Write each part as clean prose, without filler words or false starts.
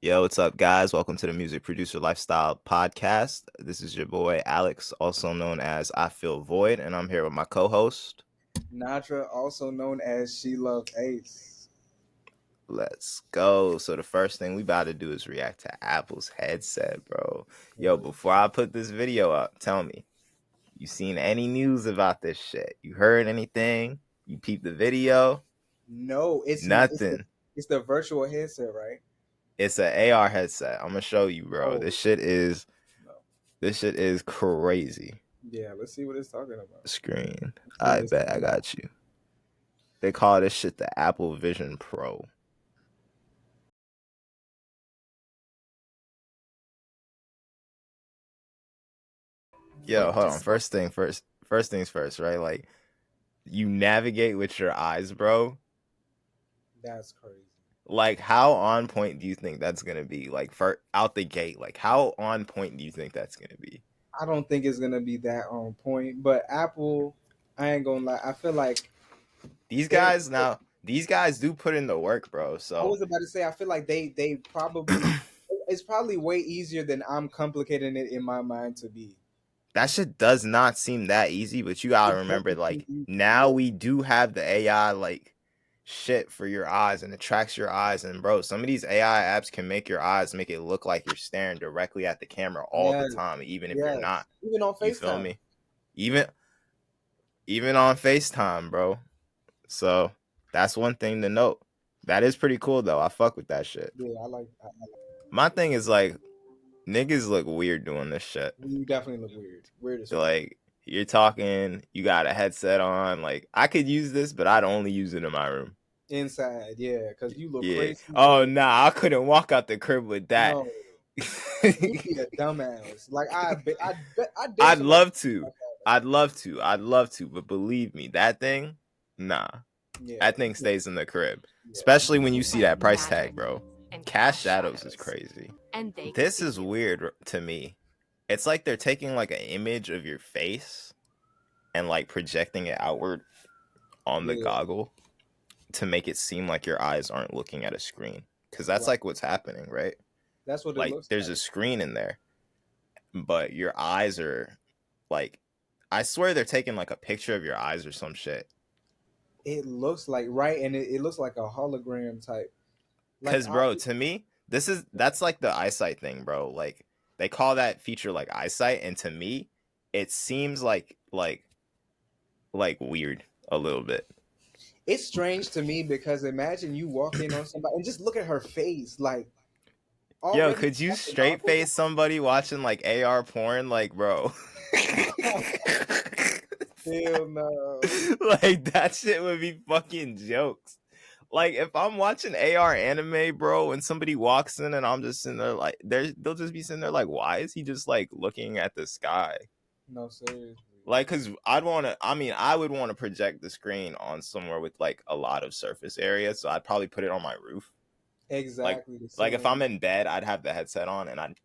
Yo, what's up, guys? Welcome to the Music Producer Lifestyle Podcast. This is your boy Alex, also known as I Feel Void, and I'm here with my co-host. Natra, also known as She Love Ace. Let's go. So the first thing we about to do is react to Apple's headset, bro. Yo, before I put this video up, tell me, you seen any news about this shit? You heard anything? You peeped the video? No, Nothing. it's the virtual headset, right? It's an AR headset. I'm gonna show you, bro. Oh, This shit is no. crazy. Yeah, let's see what it's talking about. Screen. Let's see what I it's bet I talking about. got you. They call this shit the Apple Vision Pro. Yo, hold on. First things first, right? Like, you navigate with your eyes, bro. That's crazy. Like, how on point do you think that's gonna be? Like, for out the gate, like, how on point do you think that's gonna be? I don't think it's gonna be that on point, but Apple, I ain't gonna lie. I feel like These they're. guys now, these guys do put in the work, bro. I So was about to say, I feel like they probably. It's probably way easier than I'm complicating it in my mind to be. that shit does not seem that easy, but you gotta It remember, doesn't seem like, easy. now we do have the AI, like, shit for your eyes, and it tracks your eyes. And bro, some of these AI apps can make your eyes make it look like you're staring directly at the camera all the Yes, time, even if you're not. yes. Even on You feel FaceTime. me? Even even on FaceTime, bro. So that's one thing to note. That is pretty cool though. I fuck with that shit. Yeah, I My thing is like niggas look weird doing this shit. You definitely look weird. Weird as fuck. Like you're talking, you got a headset on. Like I could use this, but I'd only use it in my room. Inside, yeah, because you look Yeah. crazy. Oh nah, I couldn't walk out the crib with that. No, you'd be a dumbass. Like I dare I'd somebody. love to. I'd love to. But believe me, that thing, nah. Yeah, That thing stays in the crib. yeah. Especially when you see that price tag, bro. Cash shadows is crazy. This is weird to me. It's like they're taking like an image of your face and like projecting it outward on the Yeah, goggle to make it seem like your eyes aren't looking at a screen. Cause that's right. like what's happening, right? That's what it Like looks there's like. a screen in there, but your eyes are like I swear they're taking like a picture of your eyes or some shit. It looks like right, and it looks like a hologram type. Like Cause bro, to me, that's like the eyesight thing, bro. Like they call that feature like eyesight, and to me, it seems like weird a little bit. it's strange to me because imagine you walk in on somebody and just look at her face, like Yo, already. could you straight face somebody watching like AR porn? Like, bro. Hell no. Like that shit would be fucking jokes. Like if I'm watching AR anime, bro, and somebody walks in and I'm just sitting there like they'll just be sitting there like, why is he just like looking at the sky? No, seriously. Like, cause I would want to project the screen on somewhere with like a lot of surface area. So I'd probably put it on my roof. Like Exactly the like if ceiling. I'm in bed, I'd have the headset on and I'd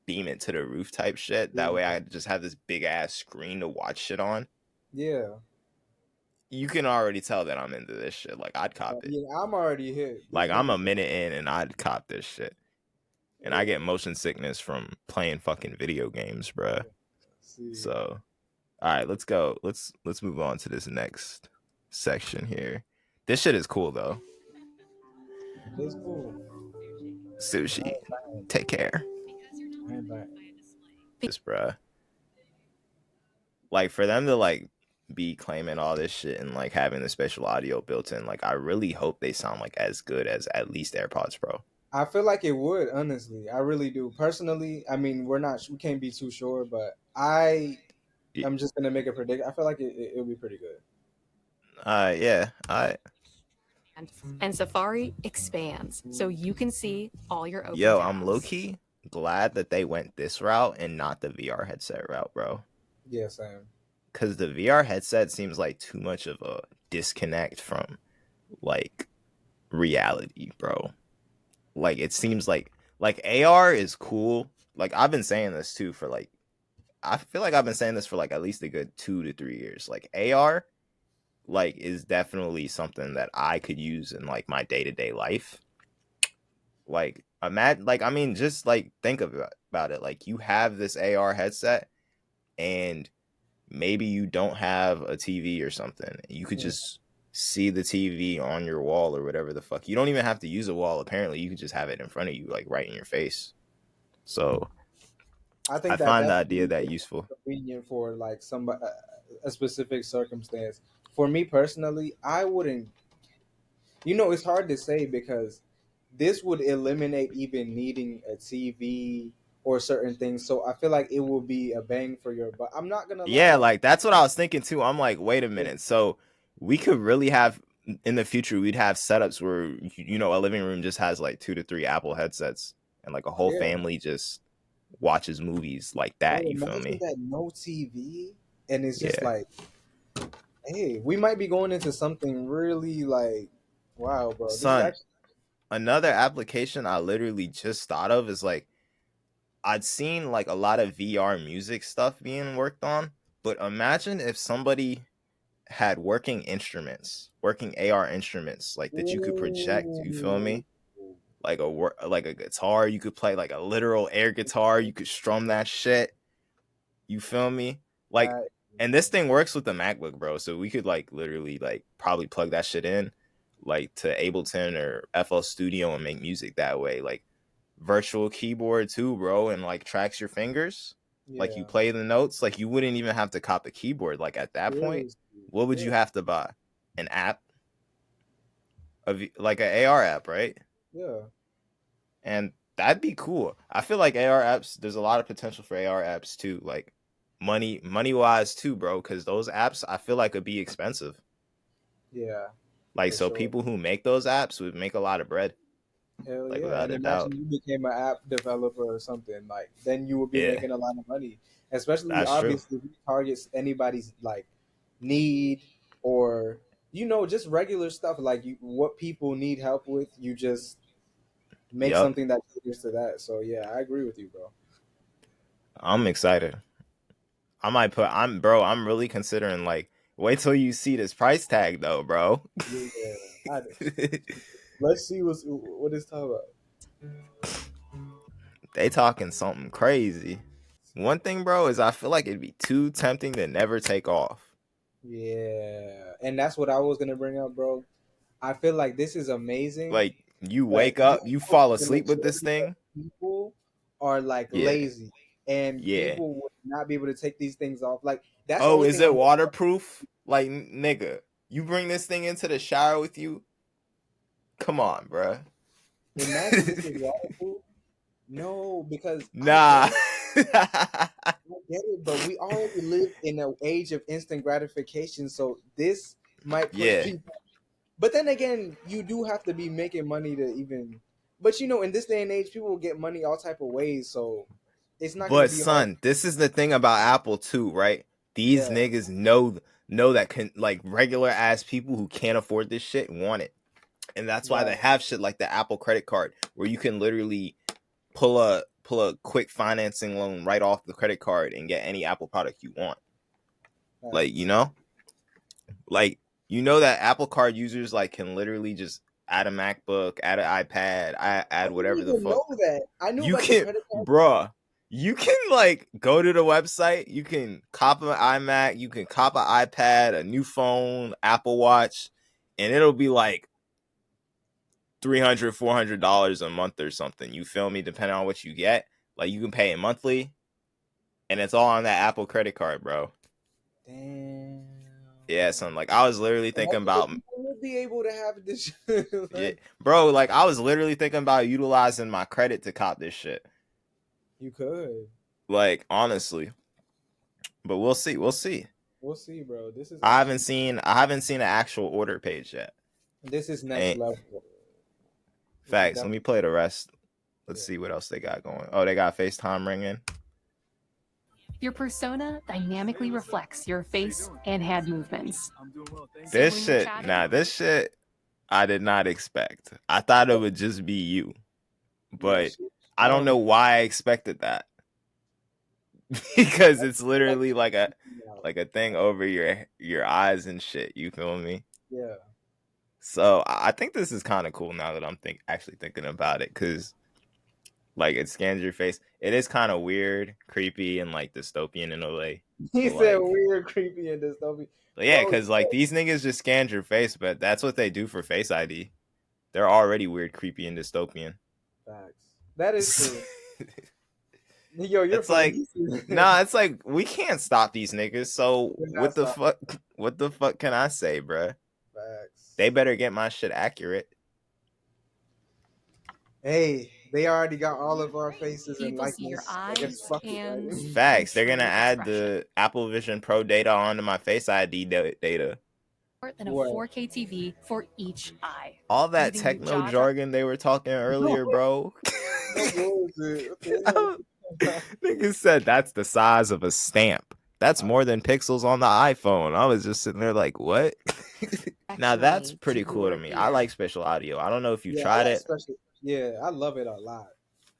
beam it to the roof type shit. That way I just have this big ass screen to watch shit on. Yeah. You can already tell that I'm into this shit. Like I'd cop it. Yeah, I'm already hit. Like I'm a minute in and I'd cop this shit. And I Yeah. get motion sickness from playing fucking video games, bruh. See, So, all right, let's go. Let's move on to this next section here. This shit is cool though. it's cool. Sushi. Take care. I ain't buying. This, bruh. Like for them to like be claiming all this shit and like having the special audio built in, like I really hope they sound like as good as at least AirPods Pro. I feel like it would, honestly. I really do. Personally, I mean, we can't be too sure, but I'm just gonna make a predict. I feel like it'll be pretty good. Yeah. I And Safari expands so you can see all your open Yo, tabs. I'm low key glad that they went this route and not the VR headset route, bro. Yeah, Sam. Because the VR headset seems like too much of a disconnect from like reality, bro. Like it seems like AR is cool. Like I've been saying this too for like I feel like I've been saying this for like at least a good 2 to 3 years. Like AR like is definitely something that I could use in like my day-to-day life. Like imagine, like I mean, just like think about it. Like you have this AR headset, and maybe you don't have a TV or something. You could Yeah. just see the TV on your wall or whatever the fuck. You don't even have to use a wall. Apparently, you could just have it in front of you, like right in your face. So I I think that find the that's idea really that useful. convenient for like some a specific circumstance. For me personally, I wouldn't. You know, it's hard to say because this would eliminate even needing a TV or certain things. So I feel like it will be a bang for your buck. I'm not gonna Yeah, lie. like that's what I was thinking too. I'm like, wait a minute. So we could really have in the future, we'd have setups where a living room just has like 2 to 3 Apple headsets, and like a whole Yeah, family just watches movies like bro. that. You feel Imagine me? that no TV, and it's just Yeah. like, hey, we might be going into something really like, wow, bro. This is Son, actually another application I literally just thought of is like I'd seen like a lot of VR music stuff being worked on, but imagine if somebody had working AR instruments, like that you could project. You feel ooh, me? Like like a guitar, you could play like a literal air guitar. You could strum that shit. You feel me? Like, that, and this thing works with the MacBook, bro. So we could like literally like probably plug that shit in, like to Ableton or FL Studio and make music that way. Like virtual keyboard too, bro, and like tracks your fingers. Like you yeah, play the notes. Like you wouldn't even have to cop a keyboard. Like at that point, seriously, what would yeah, you have to buy? An app, like an AR app, right? yeah. And that'd be cool. I feel like AR apps. There's a lot of potential for AR apps too. Like money wise too, bro. Because those apps, I feel like, would be expensive. Yeah, Like for so, sure. people who make those apps would make a lot of bread. Hell Like yeah. without And a doubt. imagine you became an app developer or something. Like then you would be Yeah, making a lot of money. Especially that's true. obviously if it targets anybody's like need or just regular stuff like what people need help with, you just make Yep. something that caters to that. So yeah, I agree with you, bro. I'm excited. I might put. I'm really considering like. Wait till you see this price tag though, bro. Yeah. I, let's see what it's talking about. They talking something crazy. One thing, bro, is I feel like it'd be too tempting to never take off. Yeah. And that's what I was gonna bring up, bro. I feel like this is amazing. Like you But wake you up, you know fall the asleep with this majority of thing. people are like Yeah, lazy and yeah. people would not be able to take these things off. Like that's the Oh, only is thing it I'm waterproof? Like nigga, you bring this thing into the shower with you? Come on, bruh. imagine this is waterproof. No, because I get Nah. it. I get it, but we already live in an age of instant gratification, so this might push Yeah. people. But then again, you do have to be making money to even. But in this day and age, people will get money all type of ways, so it's not gonna But be hard. son, this is the thing about Apple too, right? These Yeah, niggas know that can like regular ass people who can't afford this shit want it. And that's why they right. have shit like the Apple credit card where you can literally pull a quick financing loan right off the credit card and get any Apple product you want. Like, Facts. like that Apple card users like can literally just add a MacBook, add an iPad, I add didn't whatever the even fuck. know that. I knew You about the can, credit card. bruh, you can like go to the website, you can cop an iMac, you can cop an iPad, a new phone, Apple Watch, and it'll be like $300 $400 a month or something. You feel me? Depending on what you get, like you can pay it monthly, and it's all on that Apple credit card, bro. Damn. Yeah, son. Like I was literally thinking Multiple about, people will be able to have this. yeah, Like, bro. Like I was literally thinking about utilizing my credit to cop this shit. you could. Like honestly, but we'll see. We'll see. We'll see, bro. This is I haven't actually seen I haven't seen an actual order page yet. this is next Ain't level. This is facts. Let me definitely play the rest. Let's yeah. see what else they got going. Oh, they got FaceTime ringing. Your persona dynamically reflects your face and hand movements. So This when you're shit, chatting, nah, this shit I did not expect. I thought it would just be you, Yeah, but she, I don't know why I expected that. Because it's like literally like a yeah. thing over your eyes and shit. You feel me? Yeah. So I think this is kind of cool now that I'm actually thinking about it, because like it scans your face. It is kind of weird, creepy, and like dystopian in a way. He But said like, weird, creepy, and dystopian. yeah, Bro, because like these niggas just scanned your face, but that's what they do for Face ID. They're already weird, creepy, and dystopian. facts. That is true. Yo, you're It's funny. like, nah, it's like we can't stop these niggas. So We're not what the stopping. fuck? What the fuck can I say, bruh? Facts. They better get my shit accurate. Hey, they already got all of our faces and People see your likeness. I guess eyes, fuck it, hands, right? Facts. They're true gonna add expression. the Apple Vision Pro data onto my Face ID data. More than a What? 4K TV for each eye. All that Giving you techno jaw jargon they were talking earlier, bro. No bullshit. What the hell? Niggas said that's the size of a stamp. That's more than pixels on the iPhone. I was just sitting there like, what? Now that's Actually, pretty to cool to your me. I ear. like spatial audio. I don't know if you Yeah, I tried like it. special. Yeah, I love it a lot.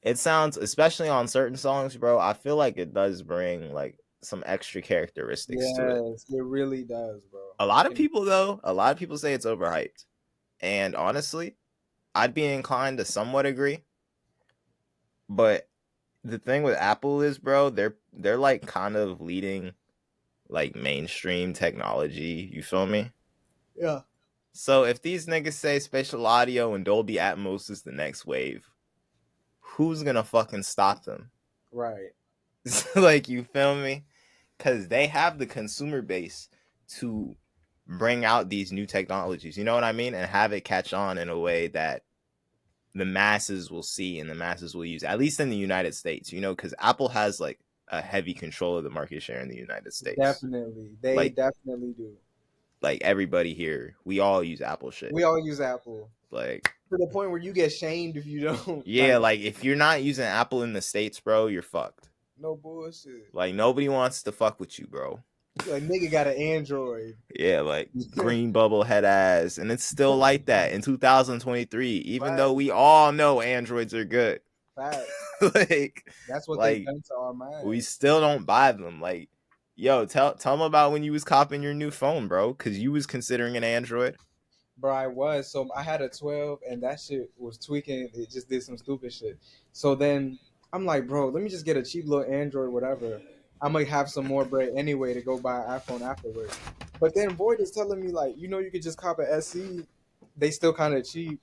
It sounds, especially on certain songs, bro, I feel like it does bring like some extra characteristics to it. Yes, it really does, bro. A lot of people though, a lot of people say it's overhyped. And honestly, I'd be inclined to somewhat agree. But the thing with Apple is, bro, they're like kind of leading like mainstream technology. You feel me? Yeah. So if these niggas say spatial audio and Dolby Atmos is the next wave, who's gonna fucking stop them? Right. Like, you feel me? Because they have the consumer base to bring out these new technologies. You know what I mean? And have it catch on in a way that the masses will see and the masses will use, at least in the United States, you know, because Apple has like a heavy control of the market share in the United States. Definitely. They Like, definitely do. like everybody here, we all use Apple shit. We all use Apple. Like, To the point where you get shamed if you don't. yeah, like if you're not using Apple in the States, bro, you're fucked. No bullshit. Like, nobody wants to fuck with you, bro. Like, nigga got an Android. Yeah, like green bubble head ass. And it's still like that in 2023, even though we all know Androids are good. Facts. like, That's what like, they've done to our minds. we still don't buy them. Like, yo, tell them about when you was copping your new phone, bro, because you was considering an Android. Bro, I was. So I had a 12 and that shit was tweaking. It just did some stupid shit. So then I'm like, bro, let me just get a cheap little Android, whatever. I might have some more bread anyway to go buy an iPhone afterwards. But then Void is telling me, like, you could just cop an SC. They still kind of cheap.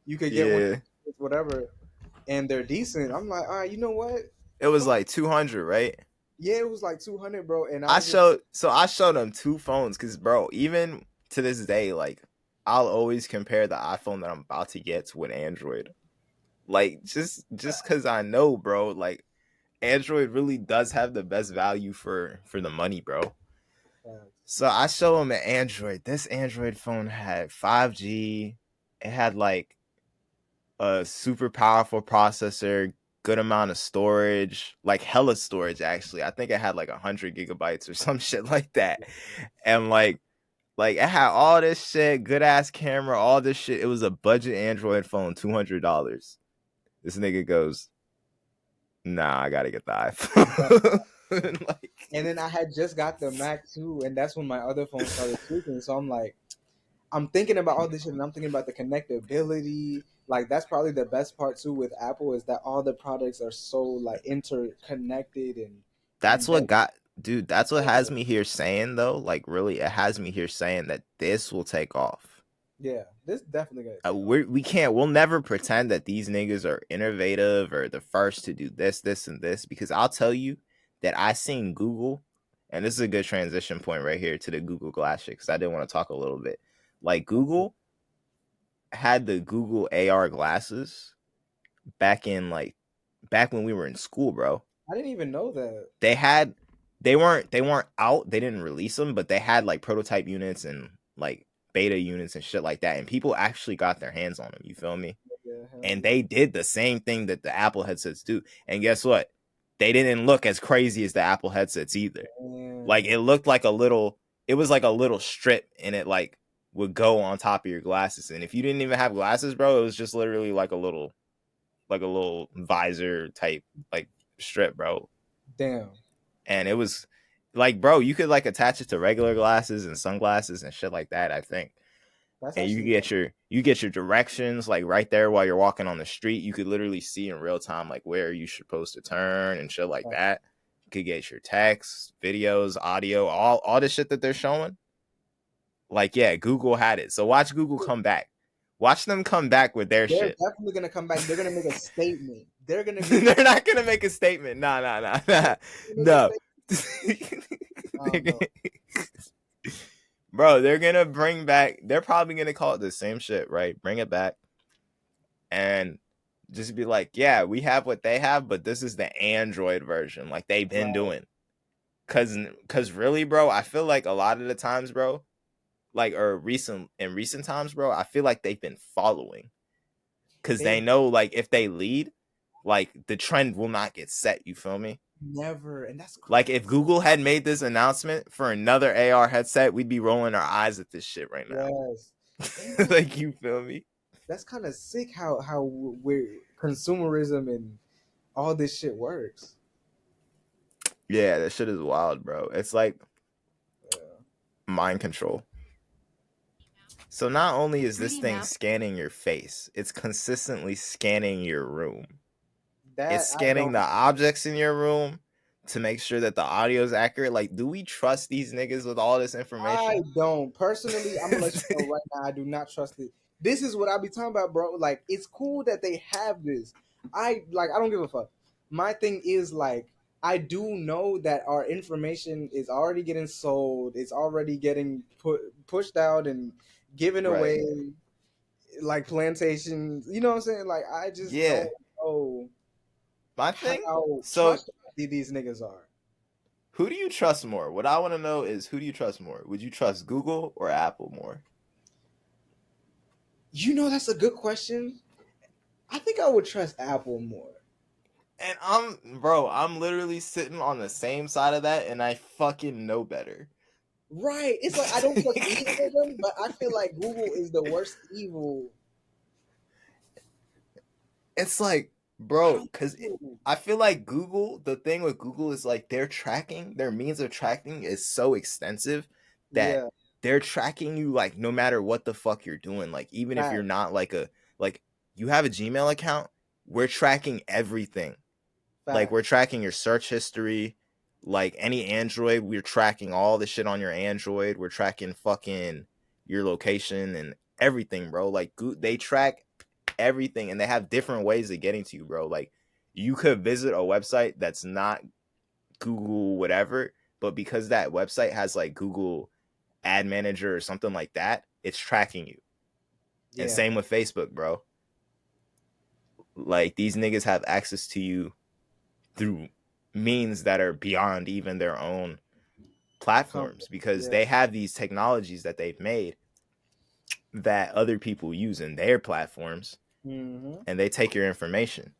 You could get one, whatever, and they're decent. I'm like, all right, you know what? It was like 200, right? Yeah, it was like 200, bro. And I showed them two phones because, bro, even to this day, like, I'll always compare the iPhone that I'm about to get to an Android. Like, just because I know, bro, like, Android really does have the best value for the money, bro. So I show him an Android. This Android phone had 5G. It had like a super powerful processor, good amount of storage, like hella storage actually. I think it had like 100 gigabytes or some shit like that. And like it had all this shit, good ass camera, all this shit. It was a budget Android phone, $200. This nigga goes, nah, I gotta get the iPhone. And then I had just got the Mac too, and that's when my other phone started tweaking. So I'm like, I'm thinking about all this shit, and I'm thinking about the connectability. Like, that's probably the best part too with Apple, is that all the products are so like interconnected, and that's what has me here saying though, like, really, it has me here saying that this will take off. Yeah, this definitely gonna. We'll never pretend that these niggas are innovative or the first to do this, and this, because I'll tell you that I seen Google, and this is a good transition point right here to the Google Glass shit, because I did want to talk a little bit. Like, Google had the Google AR glasses back when we were in school, bro. I didn't even know that. They weren't out, they didn't release them, but they had like prototype units and like beta units and shit like that, and people actually got their hands on them, you feel me? And they did the same thing that the Apple headsets do, and guess what? They didn't look as crazy as the Apple headsets either. Like, it looked like it was like a little strip, and it like would go on top of your glasses, and if you didn't even have glasses, bro, it was just literally like a little visor type like strip, bro. Damn. And it was like, bro, you could like attach it to regular glasses and sunglasses and shit like that, I think. That's and actually you get your directions like right there while you're walking on the street. You could literally see in real time like where you should supposed to turn and shit like uh, that. You could get your texts, videos, audio, all the shit that they're showing. Like, yeah, Google had it. So watch Google come back. Watch them come back with their they're shit. definitely gonna come back. They're gonna make a statement. They're gonna be. They're not gonna make a statement. Nah, nah, nah, nah. Make a No. statement. I don't know. Bro, they're gonna bring back. They're probably gonna call it the same shit, right? Bring it back and just be like, yeah, we have what they have, but this is the Android version, like they've been Right. doing. Cause really, bro, I feel like a lot of the times, bro, like or recent times, bro, I feel like they've been following. Cause they They know like if they lead, like the trend will not get set. You feel me? never, and that's Like if crazy. Google had made this announcement for another AR headset, we'd be rolling our eyes at this shit right now. Yes, and Like you feel me? that's kind of sick how we're consumerism and all this shit works. Yeah, that shit is wild, bro. It's like Yeah. mind control. So not only is this 3D thing map. scanning your face, it's consistently scanning your room. It's That I scanning don't. the objects in your room to make sure that the audio is accurate. Like, do we trust these niggas with all this I information? don't personally. I'm gonna let you know right now. I do not trust it. This is what I be talking about, bro. Like, it's cool that they have this. I don't give a fuck. My thing is like, I do know that our information is already getting sold. It's already getting pushed out and given Right. away, like plantations. You know what I'm saying? Like, I just Yeah. don't know My thing. how So trustworthy these niggas are. who do you trust more? What I want to know is who do you trust more? Would you trust Google or Apple more? You know, that's a good question. I think I would trust Apple more. And I'm literally sitting on the same side of that, and I fucking know better. Right. It's like I don't trust either of them, but I feel like Google is the worst evil. It's like, I bro, don't because know. I feel like Google, the thing with Google is like their means of tracking is so extensive that Yeah. they're tracking you like no matter what the fuck you're doing. Like, even if you're Fact. not like, you have a Gmail account, we're tracking everything. Like, Fact. we're tracking your search history. Like, any Android, we're tracking all the shit on your Android. We're tracking fucking your location and everything, bro. Like, they track everything and they have different ways of getting to you, bro. Like, you could visit a website that's not Google whatever, but because that website has like Google Ad Manager or something like that, it's tracking you. And Yeah. same with Facebook, bro. Like, these niggas have access to you through means that are beyond even their own platforms, because Yeah. they have these technologies that they've made that other people use in their platforms, Mm-hmm. and they take your information.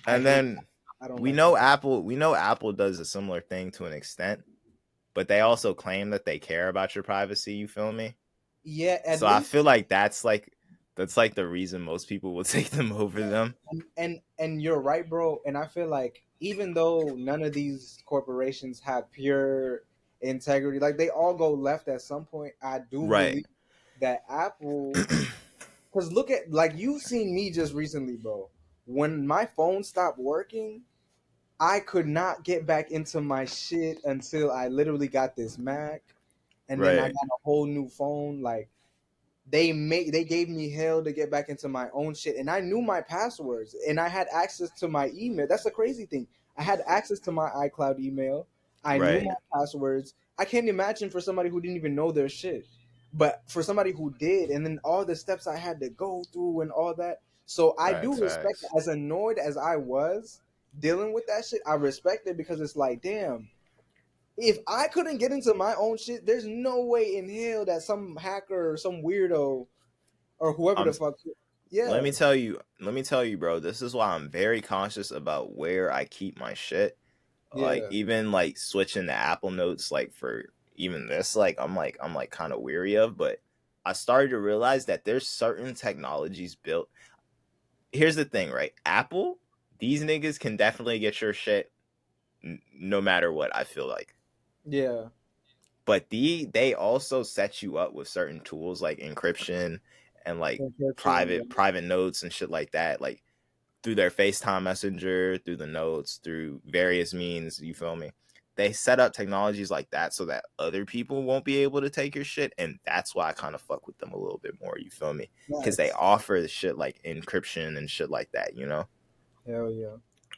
I And hate. then I don't we like know that. Apple does a similar thing to an extent, but they also claim that they care about your privacy, you feel me? Yeah. At So I feel least. like that's like the reason most people will take them over them. And you're right, bro. And I feel like even though none of these corporations have pure integrity, like they all go left at some point, I do Right. believe that Apple. Because look at, like, you've seen me just recently, bro. When my phone stopped working, I could not get back into my shit until I literally got this Mac, and then I Right. got a whole new phone. Like, they gave me hell to get back into my own shit, and I knew my passwords, and I had access to my email. That's the crazy thing. I had access to my iCloud email. I knew Right. my passwords. I can't imagine for somebody who didn't even know their shit, but for somebody who did, and then all the steps I had to go through and all that. So I do Facts, respect it. facts. As annoyed as I was dealing with that shit, I respect it because it's like, damn, if I couldn't get into my own shit, there's no way in hell that some hacker or some weirdo or whoever I'm the fuck. let Yeah, me tell you, bro, this is why I'm very cautious about where I keep my shit. Like, yeah, even like switching to Apple Notes, like for even this, like I'm like kind of weary of, but I started to realize that there's certain technologies built. Here's the thing, right? Apple, these niggas can definitely get your shit no matter what, I feel like. yeah, but they also set you up with certain tools like encryption and like Encryption, yeah. private notes and shit like that, like through their FaceTime messenger, through the notes, through various means, you feel me? They set up technologies like that so that other people won't be able to take your shit, and that's why I kind of fuck with them a little bit more, you feel me? Because they Yes. offer the shit like encryption and shit like that, you know? Hell yeah.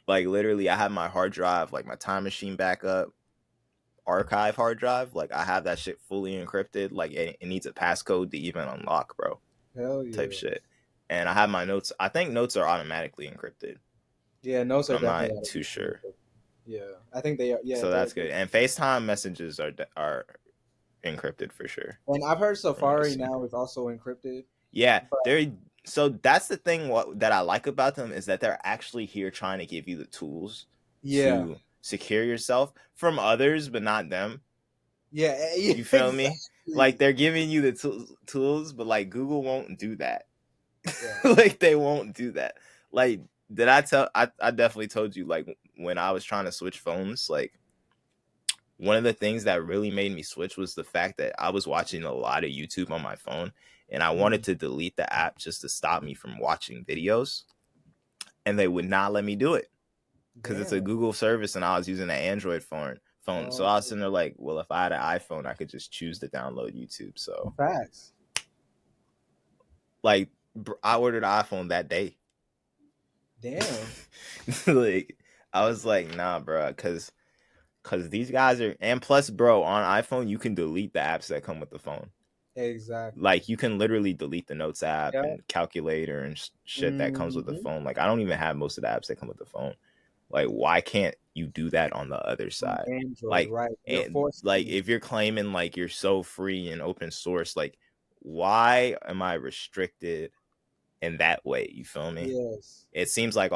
Like literally I have my hard drive, like my time machine backup, archive hard drive, like I have that shit fully encrypted, like it needs a passcode to even unlock, bro, Hell type yeah. shit. And I have my notes. I think notes are automatically encrypted, Yeah, notes but are I'm not definitely too sure. yeah. I think they are. Yeah, So they're that's good. And FaceTime messages are encrypted for sure. and I've heard From what I Safari see. now is also encrypted. Yeah, But they're so that's the thing. What that I like about them is that they're actually here trying to give you the tools yeah. to secure yourself from others, but not them. Yeah, You feel me? Like exactly. they're giving you the tools, but like Google won't do that. Yeah. Like they won't do that. Like did I tell? I definitely told you. Like when I was trying to switch phones, like one of the things that really made me switch was the fact that I was watching a lot of YouTube on my phone, and I wanted to delete the app just to stop me from watching videos, and they would not let me do it because it's a Damn. Google service, and I was using an Android phone. So Oh, I was sitting there like, well, if I had an iPhone, I could just choose to download YouTube. So facts. like, I ordered an iPhone that day. Damn. Like, I was like, nah, bro, because these guys are, and plus, bro, on iPhone you can delete the apps that come with the phone. Exactly. Like you can literally delete the notes app Yeah. and calculator and shit that comes with the Mhm. phone. Like I don't even have most of the apps that come with the phone. Like why can't you do that on the other On side? Android, Like, right? You're and forced like to. if you're claiming like you're so free and open source, like why am I restricted in that way? You feel me? Yes. It seems like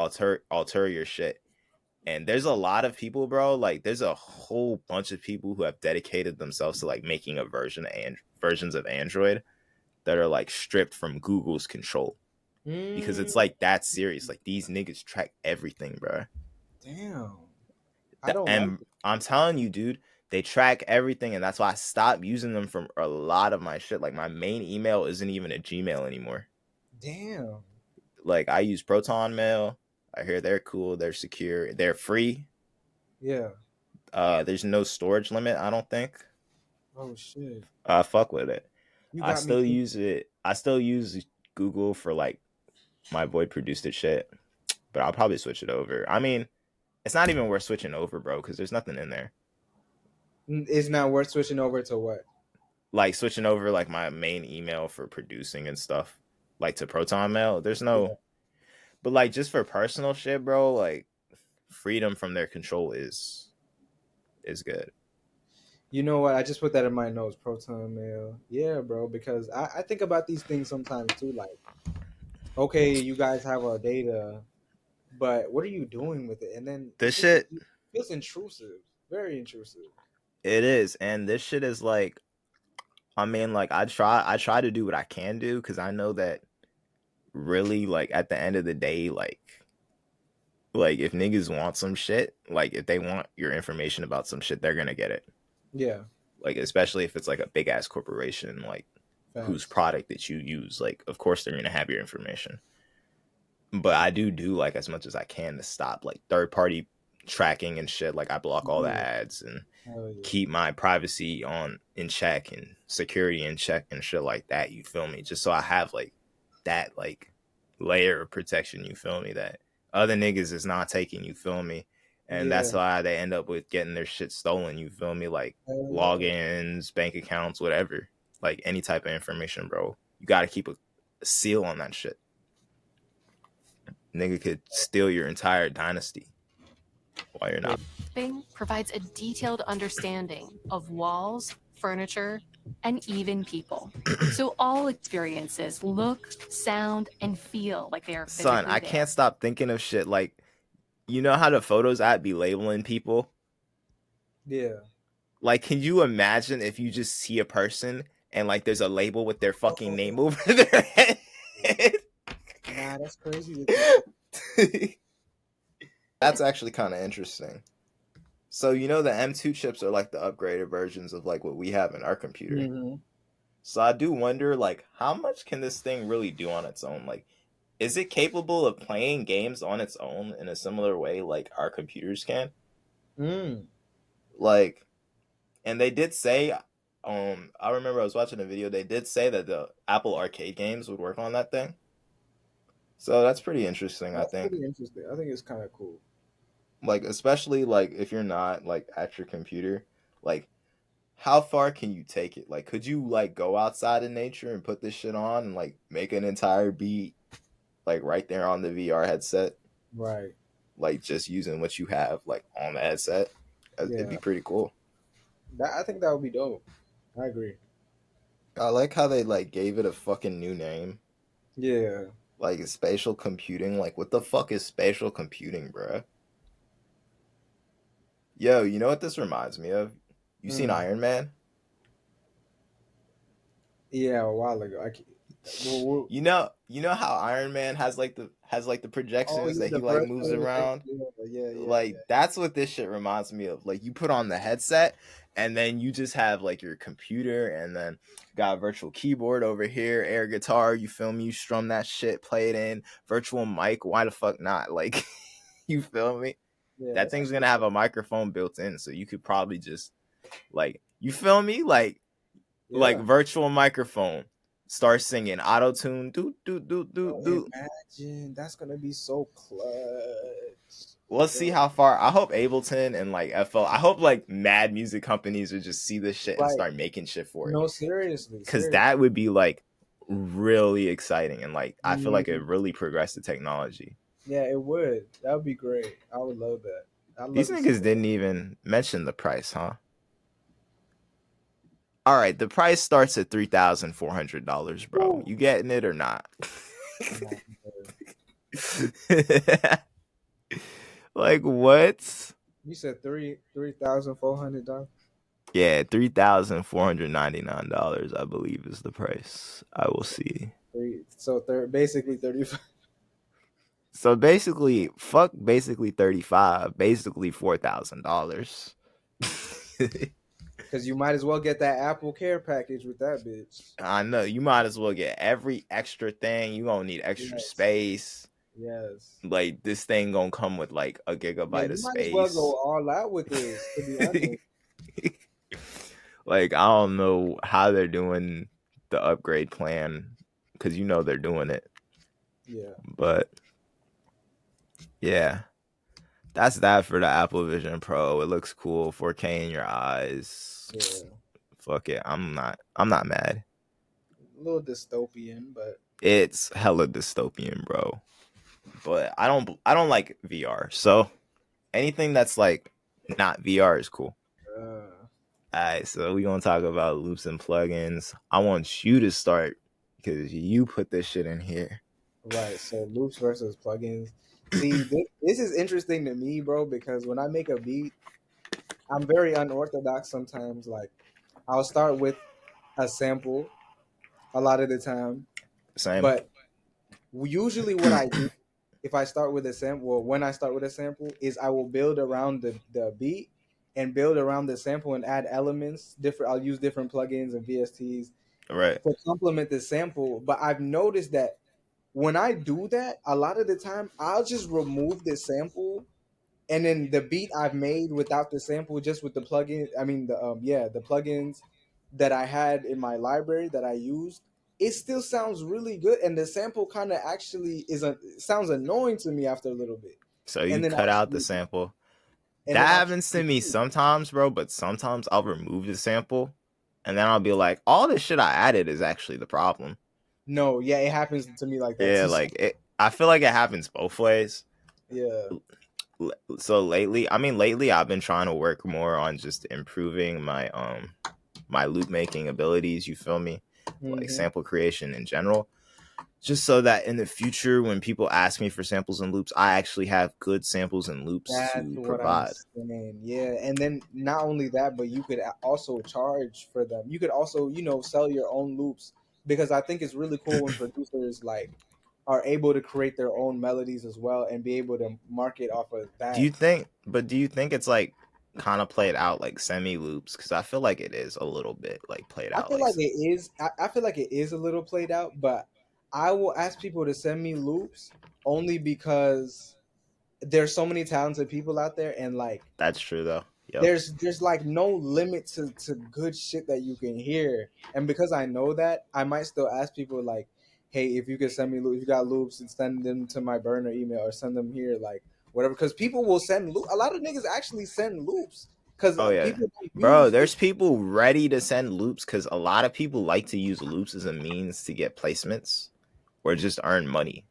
ulterior shit. And there's a lot of people, bro. Like there's a whole bunch of people who have dedicated themselves to like making a versions of Android that are like stripped from Google's control, because it's Mm, like that serious. Like these niggas track everything, bro. damn. I don't like And it. I'm telling you, dude, they track everything, and that's why I stopped using them from a lot of my shit. Like my main email isn't even a Gmail anymore. Damn. Like I use Proton Mail. I hear they're cool. They're secure. They're free. Yeah. There's no storage limit. I don't think. Oh shit. I fuck with it. You I got me still thinking. use it. I still use Google for like my boy produced it shit, but I'll probably switch it over. I mean, it's not even worth switching over, bro, because there's nothing in there. It's not worth switching over to what? Like switching over like my main email for producing and stuff, like to Proton Mail. There's Yeah. no, but like just for personal shit, bro. Like freedom from their control is good. You know what? I just put that in my notes. Proton mail. Yeah, bro. Because I think about these things sometimes too. Like, okay, you guys have our data, but what are you doing with it? And then This shit, it feels intrusive. Very intrusive. it is, and this shit is like, I mean, like I try to do what I can do because I know that really, like at the end of the day, like if niggas want some shit, like if they want your information about some shit, they're gonna get it. Yeah. Like especially if it's like a big ass corporation, like whose Facts. product that you use, like of course they're gonna have your information. But I do like as much as I can to stop like third party tracking and shit. Like I block all the Yeah. ads and Hell yeah. keep my privacy on in check and security in check and shit like that. You feel me? Just so I have like that like layer of protection. You feel me? That other niggas is not taking. You feel me? And Yeah. that's why they end up with getting their shit stolen. You feel me? Like Hell yeah. logins, bank accounts, whatever. Like any type of information, bro. You got to keep a seal on that shit. Nigga could steal your entire dynasty while you're not. Bing provides a detailed understanding of walls, furniture, and even people. So all experiences look, sound, and feel like they are physically Son, I there. can't stop thinking of shit like, you know how the Photos app be labeling people? Yeah. Like, can you imagine if you just see a person and like there's a label with their fucking Oh, name over their head? nah, that's crazy. That's actually kind of interesting. So you know the M2 chips are like the upgraded versions of like what we have in our computer. Hmm. So I do wonder like how much can this thing really do on its own? Like is it capable of playing games on its own in a similar way like our computers can? Mm. Like and they did say I remember I was watching a video, they did say that the Apple Arcade games would work on that thing. So that's pretty interesting, I That's think. pretty interesting. I think it's kind of cool. Like especially like if you're not like at your computer, like how far can you take it? Like could you like go outside in nature and put this shit on and like make an entire beat like right there on the VR headset? Right. Like just using what you have like on the headset? It'd Yeah. be pretty cool. I think that would be dope. I agree. I like how they like gave it a fucking new name. Yeah. Like spatial computing. Like what the fuck is spatial computing, bruh? Yo, you know what this reminds me of? You seen Mm. Iron Man? Yeah, a while ago. You know how Iron Man has like the Oh projections yeah, that the he like first moves one. around? Yeah. Like that's what this shit reminds me of. Like you put on the headset and then you just have like your computer and then got a virtual keyboard over here, air guitar, you feel me, you strum that shit, play it in, virtual mic, why the fuck not? Like you feel me? Yeah, That that's thing's actually gonna have dope. a microphone built in, so you could probably just like you feel me? Like Yeah. virtual microphone. Start singing auto tune. Do do do do Bro, do. imagine that's gonna be so clutch. Let's see Bro. how far. I hope Ableton and like FL. I hope like mad music companies would just see this shit and Like, start making shit for it. no, seriously, Cause seriously. that would be like really exciting and like I feel like it Mm, really progressed the technology. yeah, it would. That would be great. I would love that. I'd love These to see niggas didn't even mention the price, huh? All right, the price starts at $3,400, that. bro. Ooh. You getting it or not? Nah, Like what? you said $3,400. Yeah, $3,499, I believe, is the price. I will see. Basically 35. So basically, fuck basically 35, basically $4,000. Because you might as well get that Apple Care package with that bitch. I know you might as well get every extra thing. You gonna need extra Yes. space. Yes. Like this thing gonna come with like a Yeah, gigabyte you of might as well go space. all out with this, to be honest. Like I don't know how they're doing the upgrade plan because you know they're doing it, Yeah. but yeah. That's that for the Apple Vision Pro. It looks cool, 4K in your eyes. Yeah. Fuck it. I'm not mad. A little dystopian, but It's hella dystopian, bro. But I don't like VR. So anything that's like not VR is cool. uh, Alright, so we gonna talk about loops and plugins. I want you to start because you put this shit in here. right. So loops versus plugins. See, this is interesting to me, bro, because when I make a beat, I'm very unorthodox sometimes. Like, I'll start with a sample a lot of the time, Same. but usually what I do if I start with a sample, well, when I start with a sample, is I will build around the beat and build around the sample and add elements. Different. I'll use different plugins and VSTs Right. to complement the sample. But I've noticed that when I do that, a lot of the time I'll just remove the sample and then the beat I've made without the sample, just with the plugin. I mean the plugins that I had in my library that I used. It still sounds really good, and the sample kind of actually sounds annoying to me after a little bit, So and you then cut out the actually sample. and That then happens to actually me sometimes, bro, but sometimes I'll remove the sample and then I'll be like, all this shit I added is actually the problem. no, yeah, it happens to me like that Yeah, too. like it I feel like it happens both ways. Yeah. So lately I've been trying to work more on just improving my loop making abilities, you feel me? Like Hmm. sample creation in general. Just so that in the future when people ask me for samples and loops, I actually have good samples and loops That's to what I'm provide. saying. Yeah, and then not only that, but you could also charge for them. You could also, sell your own loops because I think it's really cool when producers like are able to create their own melodies as well and be able to market off of that. Do you think it's like kind of played out like semi loops? Because I feel like it is a little bit like played I out feel like. like it is. I feel like it is a little played out, but I will ask people to send me loops only because there's so many talented people out there, and like That's true though. Yep. there's like no limit to good shit that you can hear. And because I know that, I might still ask people like, hey, if you could send me loops, if you got loops, and send them to my burner email or send them here, like whatever. Because people will send loops. A lot of niggas actually send loops because Oh yeah, people don't bro. use it. There's people ready to send loops because a lot of people like to use loops as a means to get placements or just earn money.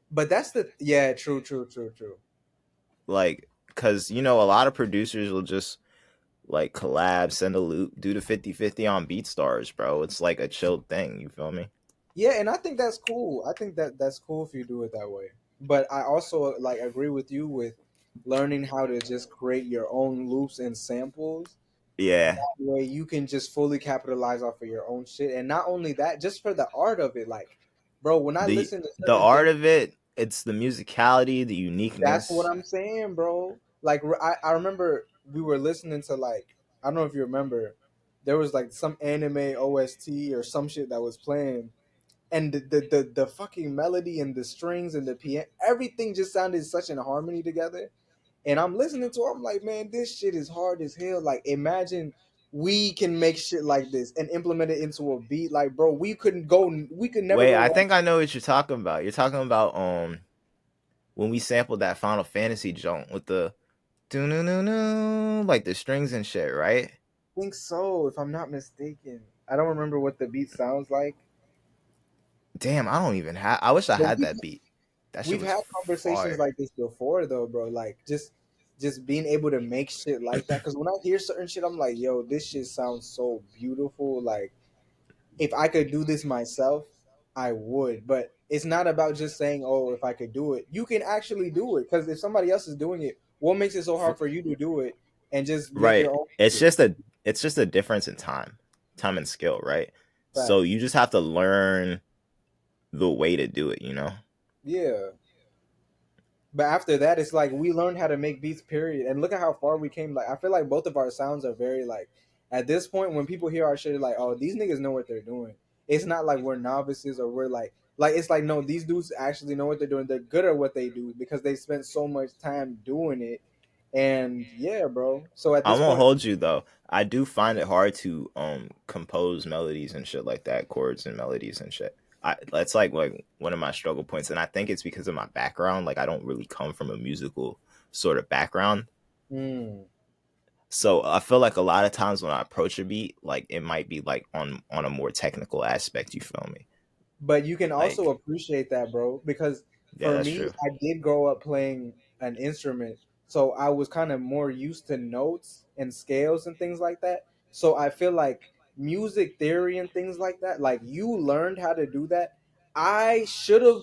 But that's the yeah, true, true, true, true. Like, because a lot of producers will just like collab, send a loop, do the 50-50 on BeatStars, bro. It's like a chilled thing. You feel me? Yeah, and I think that's cool. I think that's cool if you do it that way. But I also like agree with you with learning how to just create your own loops and samples. Yeah. That way you can just fully capitalize off of your own shit. And not only that, just for the art of it, like, bro, when I the listen to the certain art things, of it, it's the musicality, the that's what uniqueness. I'm saying, bro. Like I remember we were listening to like I don't know if you remember, there was like some anime OST or some shit that was playing, and the fucking melody and the strings and the piano, everything just sounded such in harmony together. And I'm listening to it, I'm like, man, this shit is hard as hell. Like, imagine we can make shit like this and implement it into a beat. Like, bro, we could never Wait, go I wrong. think I know what you're talking about. You're talking about when we sampled that Final Fantasy joint with the do no no no like the strings and shit, right? I think so, if I'm not mistaken. I don't remember what the beat sounds like. Damn, I don't even have. I wish I But had that beat. That shit we've was had conversations fire. like this before though, bro. Like just being able to make shit like that. Cause when I hear certain shit, I'm like, yo, this shit sounds so beautiful. Like if I could do this myself, I would. But it's not about just saying, oh, if I could do it. You can actually do it. Because if somebody else is doing it, what makes it so hard for you to do it and just make Right. your own It's shit? just a difference in time and skill, right? So Facts. you just have to learn the way to do it. Yeah. But after that, it's like we learned how to make beats, period. And look at how far we came. Like I feel like both of our sounds are very like at this point when people hear our shit, like, oh, these niggas know what they're doing. It's not like we're novices or we're like it's like no, these dudes actually know what they're doing. They're good at what they do because they spent so much time doing it. And yeah, bro. So at I this won't point, hold you though. I do find it hard to compose melodies and shit like that, chords and melodies and shit. That's like one of my struggle points, and I think it's because of my background. Like I don't really come from a musical sort of background, mm, so I feel like a lot of times when I approach a beat, like it might be like on a more technical aspect. You feel me? but you can also Like appreciate that, bro, because yeah, for that's me, true. I did grow up playing an instrument, so I was kind of more used to notes and scales and things like that. So I feel like music theory and things like that, like you learned how to do that. I should have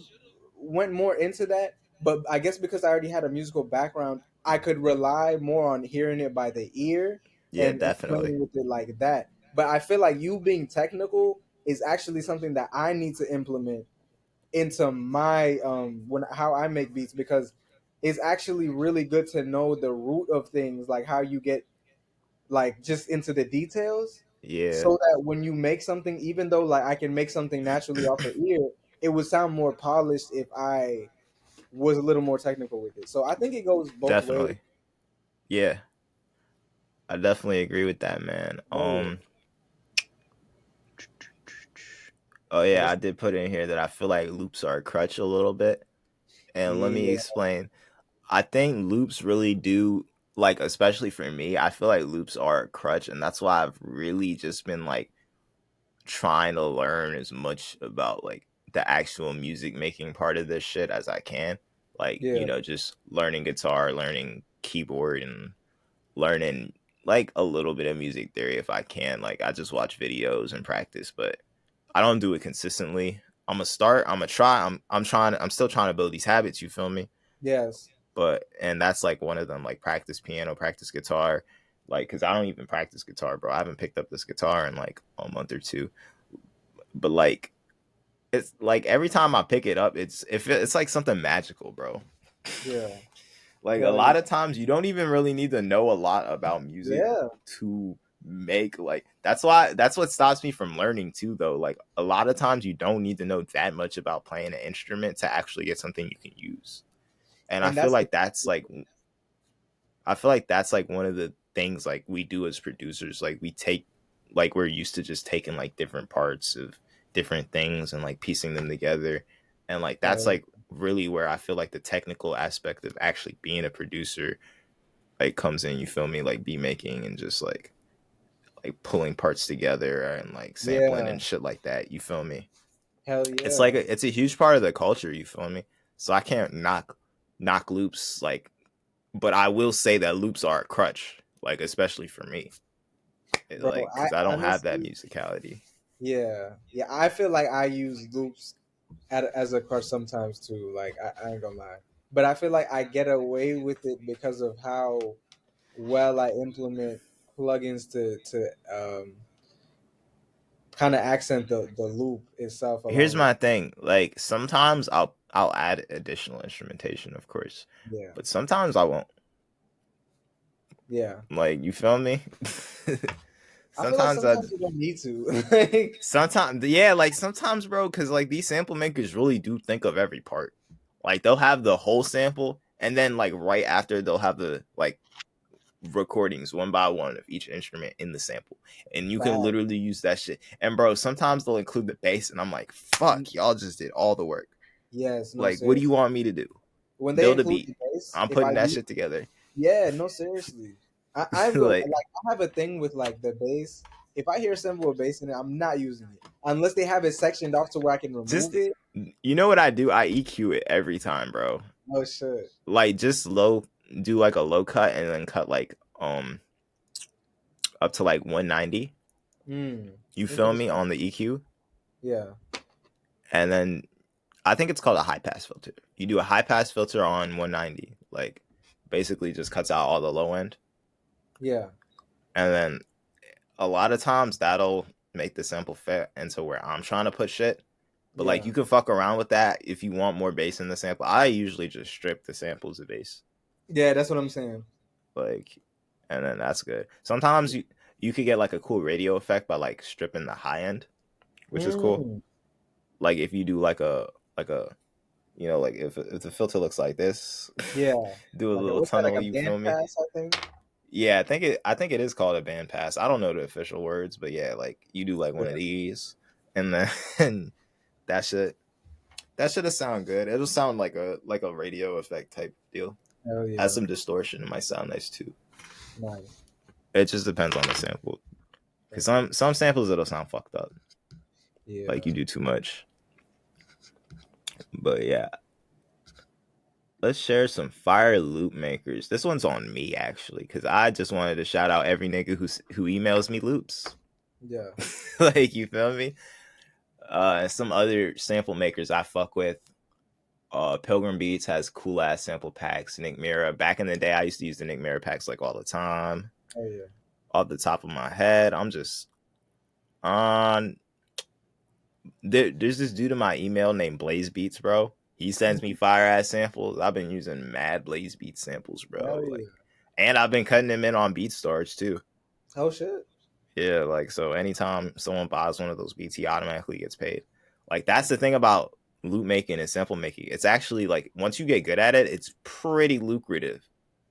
went more into that, but I guess because I already had a musical background, I could rely more on hearing it by the ear Yeah, and definitely. playing with it like that. But I feel like you being technical is actually something that I need to implement into my when how I make beats because it's actually really good to know the root of things, like how you get like just into the details, Yeah, so that when you make something, even though like I can make something naturally off the ear, it would sound more polished if I was a little more technical with it. So I think it goes both ways. definitely. Yeah, I definitely agree with that, man. Oh yeah. Oh But yeah, it's I did put in here that I feel like loops are a crutch a little bit. And let me yeah. explain. I think loops really do like especially for me, I feel like loops are a crutch and that's why I've really just been like trying to learn as much about like the actual music making part of this shit as I can. Like, Yeah. just learning guitar, learning keyboard and learning like a little bit of music theory if I can. Like I just watch videos and practice, but I don't do it consistently. I'm gonna start. I'm gonna try. I'm trying. I'm still trying to build these habits. You feel me? Yes. But and that's like one of them. Like practice piano, practice guitar. Like because I don't even practice guitar, bro. I haven't picked up this guitar in like a month or two. But like it's like every time I pick it up, it's like something magical, bro. Yeah. Like a Hell lot yeah. of times you don't even really need to know a lot about music Yeah. to make like that's what stops me from learning too though. Like a lot of times you don't need to know that much about playing an instrument to actually get something you can use. And And that's the I feel like that's like one of the things like we do as producers. Like we take like we're used to just taking like different parts of different things and like piecing them together. And like that's hell like really where I feel like the technical aspect of actually being a producer like comes in, you feel me? Like beat making and just like pulling parts together and like sampling yeah. and shit like that. You feel me? Hell It's like yeah. it's a huge part of the culture, you feel me? So I can't knock loops like, but I will say that loops are a crutch, like especially for me, Bro, like I because I don't have that honestly, musicality. yeah. Yeah, I feel like I use loops as a crutch sometimes too. Like I ain't gonna lie. But I feel like I get away with it because of how well I implement plugins to kind of accent the loop itself Here's along with my thing: like sometimes I'll add additional instrumentation, of course, yeah. but sometimes I won't. Yeah. Like you feel me? I feel like sometimes I sometimes you don't need to. Like sometimes yeah, like sometimes, bro, because like these sample makers really do think of every part. Like they'll have the whole sample, and then like right after they'll have the like recordings one by one of each instrument in the sample, and you can fact. literally use that shit. And bro, sometimes they'll include the bass, and I'm like, fuck, y'all just did all the work. Yes, no Like, what do you seriously. want me to do? When they Build a include beat. the bass, I'm if I putting that use shit together. yeah, no seriously. I will Like, like I have a thing with like the bass. If I hear a sample of bass in it, I'm not using it unless they have it sectioned off to where I can remove just it. you know what I do? I EQ it every time, bro. Oh shit. Like, just low, do like a low cut, and then cut like up to like 190. Hmm. You feel me Interesting. on the EQ, Yeah. and then I think it's called a high pass filter. You do a high pass filter on 190, like basically just cuts out all the low end, Yeah. and then a lot of times that'll make the sample fit into where I'm trying to put shit. But like Yeah. you can fuck around with that if you want more bass in the sample. I usually just strip the samples of bass, Yeah, that's what I'm saying. like, and then that's good. Sometimes you could get like a cool radio effect by like stripping the high end, which is cool. Mm. Like if you do like a like if the filter looks like this, Yeah. do a Like little what's that, like tunnel. a You band feel me? pass, I think? Yeah, I think it is called a band pass. I don't know the official words, but yeah, like you do like one Yeah. of these, and then that should have sound good. It'll sound like a radio effect type deal. Hell Has yeah. some distortion. It might sound nice too. Nice. It just depends on the sample. Cause Fact. some samples it'll sound fucked up. Like Yeah. you do too much. But yeah, let's share some fire loop makers. This one's on me actually, cause I just wanted to shout out every nigga who emails me loops. Yeah. Like you feel me? Some other sample makers I fuck with. Pilgrim Beats has cool ass sample packs. Nick Mira. Back in the day, I used to use the Nick Mira packs like all the time. Oh yeah. Off the top of my head, I'm just on. There's this dude in my email named Blaze Beats, bro. He sends me fire ass samples. I've been using mad Blaze Beats samples, Hell bro. yeah. Like, and I've been cutting them in on BeatStars too. Oh shit. Yeah, like so anytime someone buys one of those beats, he automatically gets paid. Like that's the thing about loop making and sample making. It's actually like once you get good at it, it's pretty lucrative.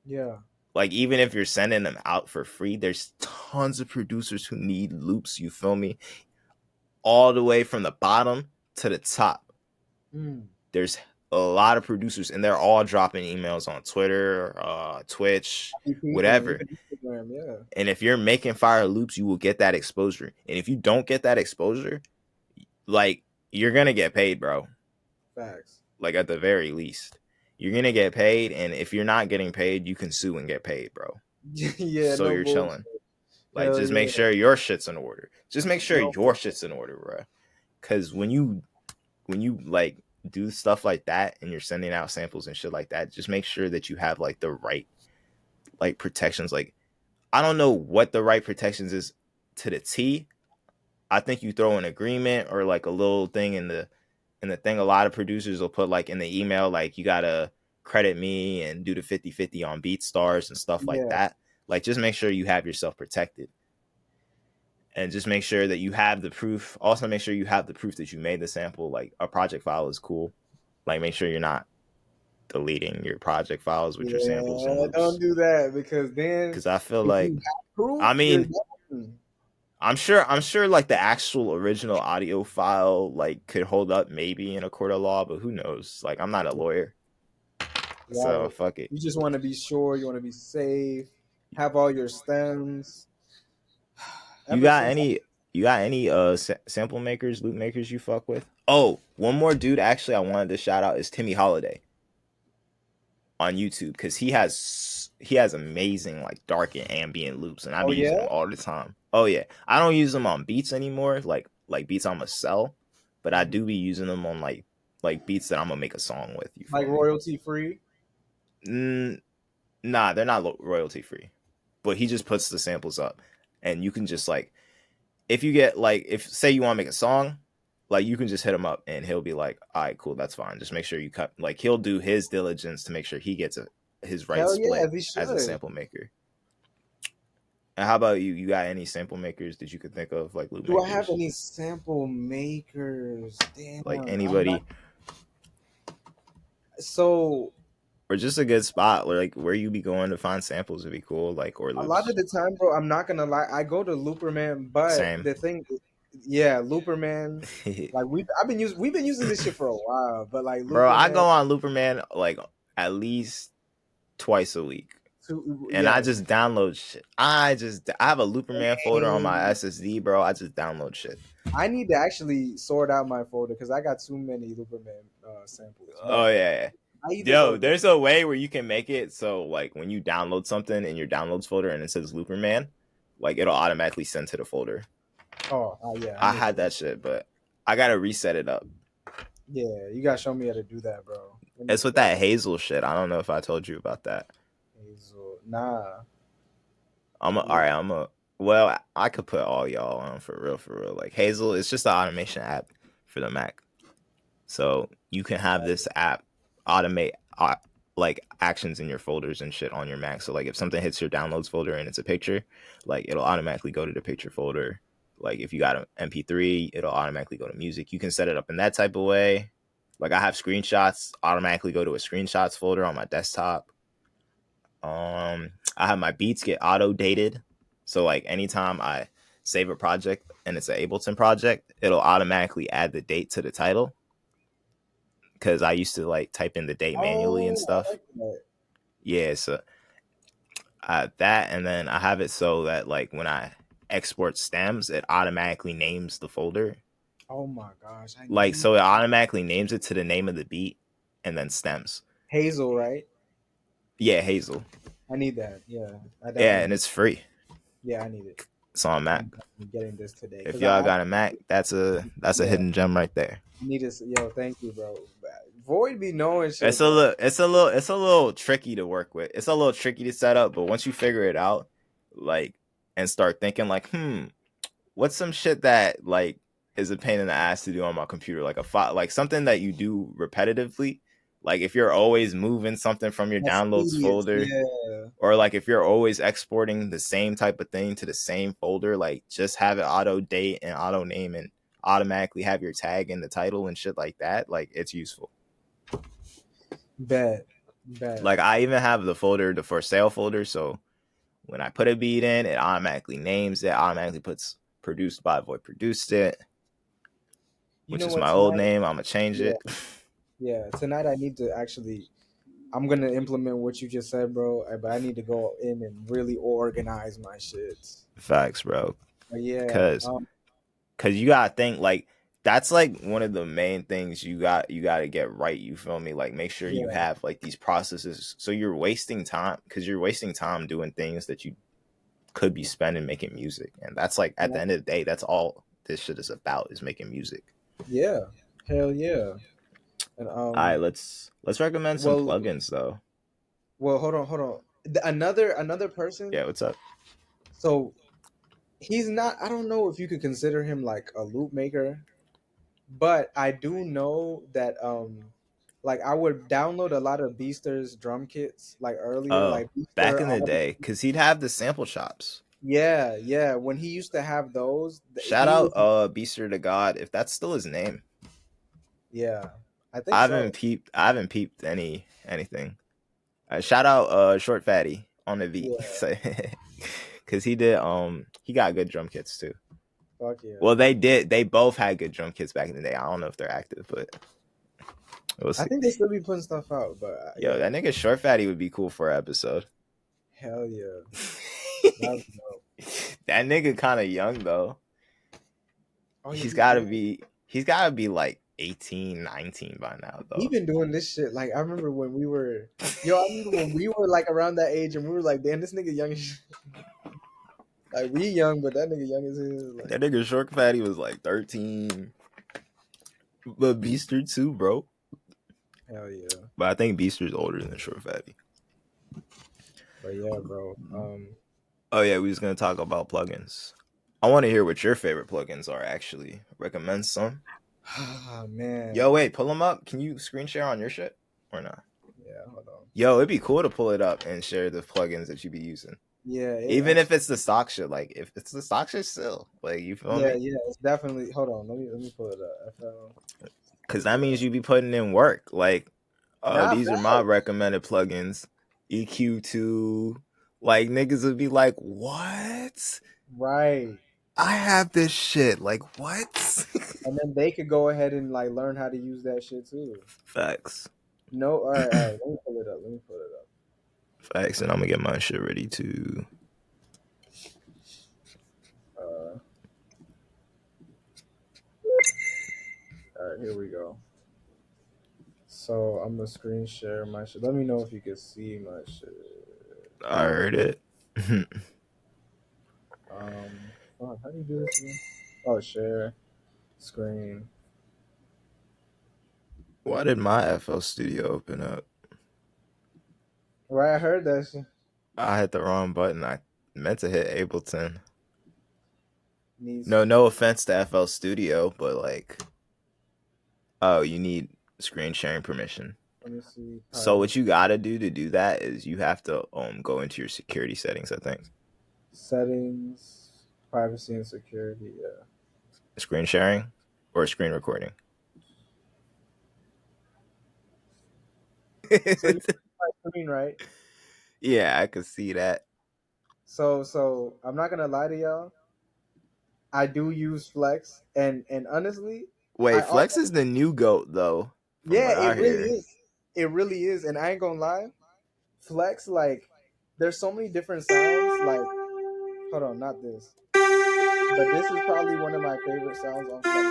Yeah. Like even if you're sending them out for free, there's tons of producers who need loops, you feel me? All the way from the bottom to the top. Mm. There's a lot of producers and they're all dropping emails on Twitter, Twitch, Even whatever. Instagram, yeah. And if you're making fire loops, you will get that exposure. And if you don't get that exposure, like you're gonna get paid, bro. Facts. Like at the very least, you're gonna get paid. And if you're not getting paid, you can sue and get paid, bro. Yeah, So no you're bullshit. chilling. Like Hell just make yeah. sure your shit's in order. Just make sure No your shit's in order, bro. Because when you like do stuff like that and you're sending out samples and shit like that, just make sure that you have like the right like protections. Like I don't know what the right protections is to the T. I think you throw an agreement or like a little thing in the thing. A lot of producers will put like in the email, like you gotta credit me and do the 50-50 on BeatStars and stuff like Yeah. that. Like, just make sure you have yourself protected. And just make sure that you have the proof. Also, make sure you have the proof that you made the sample. Like, a project file is cool. Like, make sure you're not deleting your project files with your samples and Yeah, loops. don't do that, because then Because I feel if like, you have proof, I you're mean, done. I'm sure like the actual original audio file like could hold up maybe in a court of law, but who knows? Like, I'm not a lawyer, so Right. fuck it. You just want to be sure, you want to be safe, have all your stems. You Ever got since any you got any sample makers, loop makers you fuck with? Oh, one more dude actually I wanted to shout out is Timmy Holiday on YouTube, because he has amazing like dark and ambient loops, and I Oh be yeah, using them all the time. Oh yeah, I don't use them on beats anymore, like beats I'm gonna sell, but I do be using them on like beats that I'm gonna make a song with. You like feel me? royalty free. Nah, they're not royalty free, but he just puts the samples up, and you can just like, if you get like, if say you want to make a song, like you can just hit him up and he'll be like, all right, cool, that's fine. Just make sure you cut. Like, he'll do his diligence to make sure he gets his right Hell yeah, split he as a should. sample maker. And how about you? You got any sample makers that you could think of, like loop Do I have makers, any sample makers? like Damn, I'm not. anybody, So or just a good spot where like where you be going to find samples would be cool, like, or a lot loops. of the time, bro, I'm not gonna lie. I go to Looperman, but Same. the thing, yeah, Looperman. Like we've been using this shit for a while, but like Bro, I Looperman, go on Looperman like at least twice a week. And I yes. just download shit. I have a Looperman folder on my Dang. SSD, bro. I just download shit. I need to actually sort out my folder because I got too many Looperman samples. Oh But yeah. I either Yo, go, there's a way where you can make it so like when you download something in your downloads folder and it says Looperman, like it'll automatically send to the folder. oh, yeah, I I need to had do. that shit, but I gotta reset it up. Yeah, you gotta show me how to do that, bro. Let me It's see with that. that Hazel shit. I don't know if I told you about that. Hazel. Nah. All right. Well, I could put all y'all on for real, for real. Like Hazel, it's just an automation app for the Mac. So you can have this app automate like actions in your folders and shit on your Mac. So like if something hits your downloads folder and it's a picture, like it'll automatically go to the picture folder. Like if you got an MP3, it'll automatically go to music. You can set it up in that type of way. Like I have screenshots automatically go to a screenshots folder on my desktop. I have my beats get auto dated. So like anytime I save a project and it's an Ableton project, it'll automatically add the date to the title, because I used to like type in the date manually and Oh, I stuff. like that. Yeah, so that, and then I have it so that like when I export stems, it automatically names the folder. Oh my gosh, I Like, need so it automatically names it to the name of the beat and then stems. Hazel, right? Yeah, Hazel. I need that. Yeah, I Yeah, definitely and need. it's free. Yeah, I need it. It's on Mac. I'm definitely getting this today If because y'all got a Mac, that's a yeah, hidden gem right there. I need this. Yo, thank you, bro. Void be knowing It's shit, a bro. little it's a little tricky to work with. It's a little tricky to set up, but once you figure it out, like, and start thinking like, what's some shit that like is a pain in the ass to do on my computer, like a file, like something that you do repetitively, like if you're always moving something from your That's downloads tedious. folder, Yeah. or like if you're always exporting the same type of thing to the same folder, like just have it auto date and auto name and automatically have your tag in the title and shit like that. Like, it's useful. Bet. Bet. Like, I even have the folder, the for sale folder, so when I put a beat in, it automatically names it, automatically puts produced by Void produced it, You which know is what? my old Tonight, name. I'm gonna change yeah, it. yeah. Tonight I need to actually. I'm gonna implement what you just said, bro. But I need to go in and really organize my shit. Facts, bro. But yeah. Cause you gotta think like that's like one of the main things you gotta get right. You feel me? Like, make sure you Yeah. have like these processes, so you're wasting time, because you're wasting time doing things that you could be spending making music, and that's like at the end of the day, that's all this shit is about, is making music. Yeah. Hell yeah. And All right, let's recommend some well, plugins though. hold on, hold on. Another person. Yeah, what's up? So he's not. I don't know if you could consider him like a loop maker, but I do know that Like I would download a lot of Beaster's drum kits like earlier, Oh, like back Beaster. in the day, because he'd have the sample chops. Yeah, yeah. When he used to have those, Shout he out was. Beaster to God, if that's still his name. Yeah, I think so. I haven't peeped anything. Shout out Short Fatty on the beat. Yeah, Cause he got good drum kits too. fuck yeah. Well, they both had good drum kits back in the day. I don't know if they're active, but we'll I see. think they still be putting stuff out, but Yo, yeah, that nigga Short Fatty would be cool for an episode. hell yeah. That's dope. That nigga kind of young though. Oh yeah, He's he gotta is. be he's gotta be like 18, 19 by now He though. been doing this shit. Like I remember when we were, yo, I remember when we were like around that age, and we were like, damn, this nigga young as shit. Like we young, but that nigga young as hell. Like That nigga Short Fatty was like 13. But Beaster too, bro. hell yeah. But I think Beaster's older than Short Fatty. But yeah, bro. Oh yeah, we was gonna talk about plugins. I want to hear what your favorite plugins are. Actually, recommend some. Ah man. Yo, wait, pull them up. Can you screen share on your shit or not? Yeah, hold on. Yo, it'd be cool to pull it up and share the plugins that you be using. Yeah, Even if it's the stock shit, like if it's the stock shit still, like you feel yeah, me? yeah. It's definitely. Hold on. Let me pull it up. Because that means you be putting in work. Like, Nah, these are my facts. recommended plugins. EQ2. Like niggas would be like, what? Right. I have this shit. Like what? And then they could go ahead and like learn how to use that shit too. Facts. No, all right, all right. Let me pull it up. Facts, and I'm gonna get my shit ready too. All right, here we go. So I'm gonna screen share my shit. Let me know if you can see my shit. I heard it. Fuck, how do you do this again? Oh, share screen. Why did my FL Studio open up? Right, I heard that shit. I hit the wrong button. I meant to hit Ableton. Needs. No offense to FL Studio, but like, oh, you need screen sharing permission. Let me see. So what you gotta do to do that is you have to go into your security settings, I think. Settings, privacy and security. Yeah. Screen sharing or screen recording. So you see my screen, right? Yeah, I could see that. So I'm not gonna lie to y'all. I do use Flex, and honestly, Wait, I Flex is the new goat though, from yeah, what I it really hear. is. It really is, and I ain't gonna lie. Flex, like, there's so many different sounds. Like, hold on, not this, but this is probably one of my favorite sounds on Flex.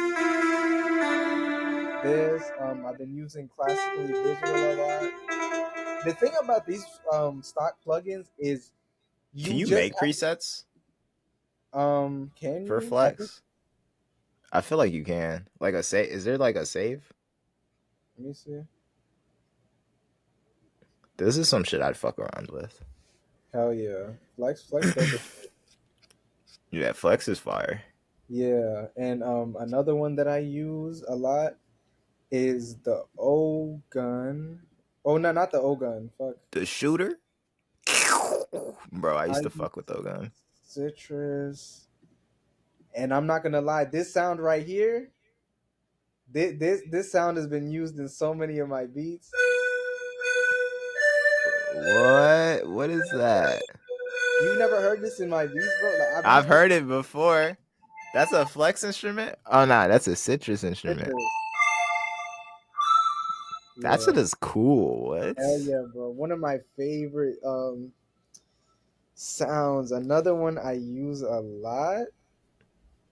This, I've been using classically digital a lot. The thing about these stock plugins is Can you you just make presets can for you? I think. Flex? I feel like you can. Like a save. Is there like a save? Let me see. This is some shit I'd fuck around with. Hell yeah, Flex dope. Yeah, Flex is fire. Yeah, and another one that I use a lot is the O gun. Oh no, not the O gun. Fuck. The shooter? Bro, I I used to use fuck with Ogun. Citrus, and I'm not gonna lie. This sound right here, this sound has been used in so many of my beats. What? What is that? You've never heard this in my beats, bro? Like I've I've used this heard it before. That's a Flex instrument? Oh, nah, that's a Citrus instrument. Citrus. That shit Yeah, is cool. What? hell yeah, bro. One of my favorite sounds. Another one I use a lot.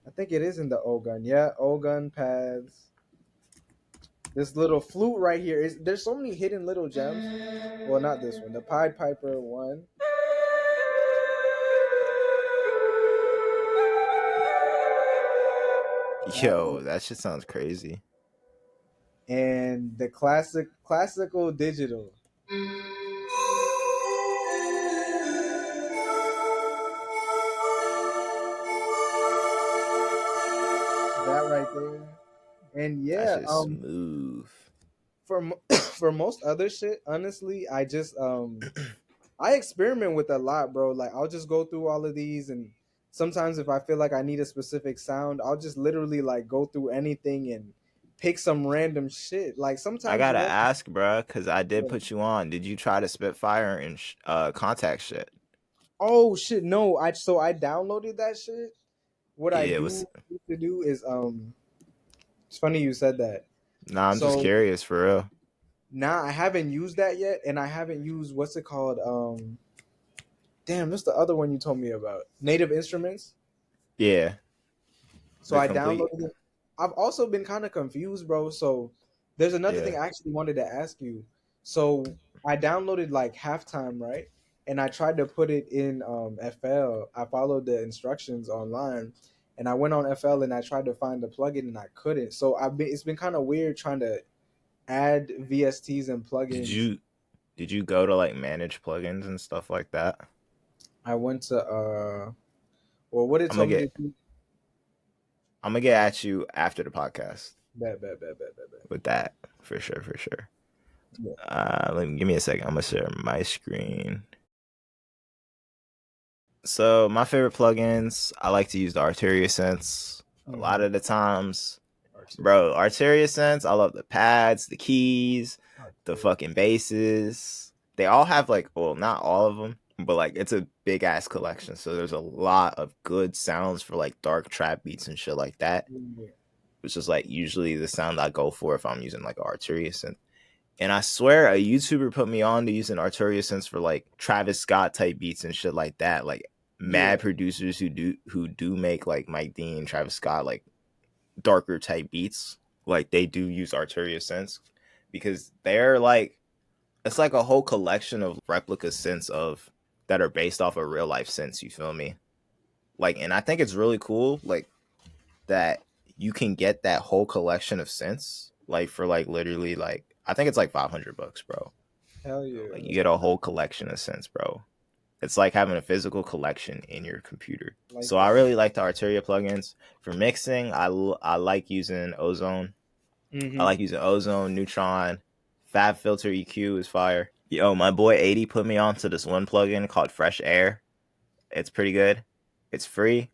I think it is in the O gun. Yeah, O gun pads. This little flute right here is there's so many hidden little gems. Well, not this one. The Pied Piper one. Yo, that shit sounds crazy. And the classical digital. That right there. And That yeah, shit's smooth. for for most other shit, honestly, I just I experiment with a lot, bro. Like I'll just go through all of these, and sometimes if I feel like I need a specific sound, I'll just literally like go through anything and pick some random shit. Like I sometimes, gotta ask, bruh, because I did put you on. Did you try to spit fire and contact shit? oh shit, no, I downloaded that shit. What I Yeah, it was. do need to do is it's funny you said that. Nah, I'm just So curious for real. now I haven't used that yet, and I haven't used what's it called? Damn, what's the other one you told me about? Native Instruments. Yeah, So the I complete. downloaded it. I've also been kind of confused, bro. So there's another Yeah. thing I actually wanted to ask you. So I downloaded like halftime, right? And I tried to put it in FL. I followed the instructions online, and I went on FL and I tried to find the plugin and I couldn't. So it's been kind of weird trying to add VSTs and Did plugins. you did you go to like manage plugins and stuff like that? I went to well, what it I'm gonna told me to get do. I'm gonna get at you after the podcast Bet. with that for sure, for sure. Yeah. Give me a second. I'm gonna share my screen. So my favorite plugins, I like to use the Arteria Sense. A lot of the times, bro, Arteria Sense. I love the pads, the keys, the fucking basses. They all have like, well, not all of them, but like it's a big ass collection. So there's a lot of good sounds for like dark trap beats and shit like that, which is like usually the sound I go for if I'm using like Arteria Sense. And I swear a YouTuber put me on to using Arteria Sense for like Travis Scott type beats and shit like that. Like mad producers who do make like Mike Dean, Travis Scott, like darker type beats, like they do use Arteria Sense because they're like, it's like a whole collection of replica synths of that are based off of real life synths. You feel me? Like, and I think it's really cool, like that you can get that whole collection of synths like for like literally like I think it's like $500, bro. Hell yeah. Like you get a whole collection of synths, bro. It's like having a physical collection in your computer. Like So I really like the Arteria plugins. For mixing, I like using Ozone. I like using Ozone, Neutron, Fab Filter EQ is fire. Yo, my boy 80 put me onto this one plugin called Fresh Air. It's pretty good. It's free.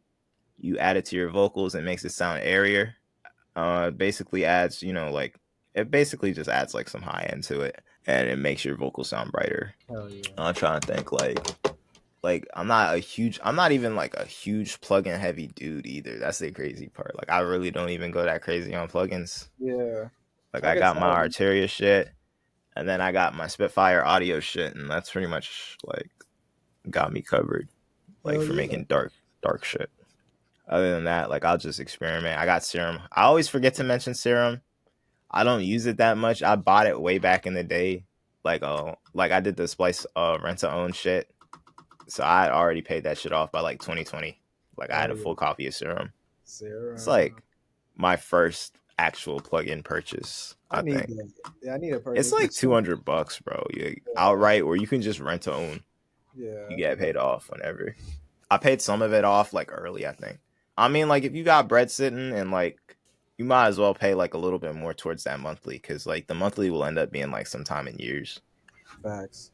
You add it to your vocals, it makes it sound airier. It basically adds, like it basically just adds like some high end to it, and it makes your vocals sound brighter. Hell yeah. I'm trying to think like I'm not even like a huge plugin heavy dude either. That's the crazy part. Like I really don't even go that crazy on plugins. Yeah. Like I got my Arteria shit, and then I got my Spitfire audio shit, and that's pretty much like got me covered. Like for making dark shit. Other than that, like I'll just experiment. I got Serum. I always forget to mention Serum. I don't use it that much. I bought it way back in the day. Like I did the Splice rent to own shit. So I had already paid that shit off by like 2020. Like I had a full copy of Serum. It's like my first actual plugin purchase. I think. Yeah, I need a purchase. It's like $200, bro. Outright, or you can just rent to own. Yeah. You get paid off whenever. I paid some of it off like early, I think. I mean, like if you got bread sitting and like you might as well pay like a little bit more towards that monthly, because like the monthly will end up being like sometime in years. Facts.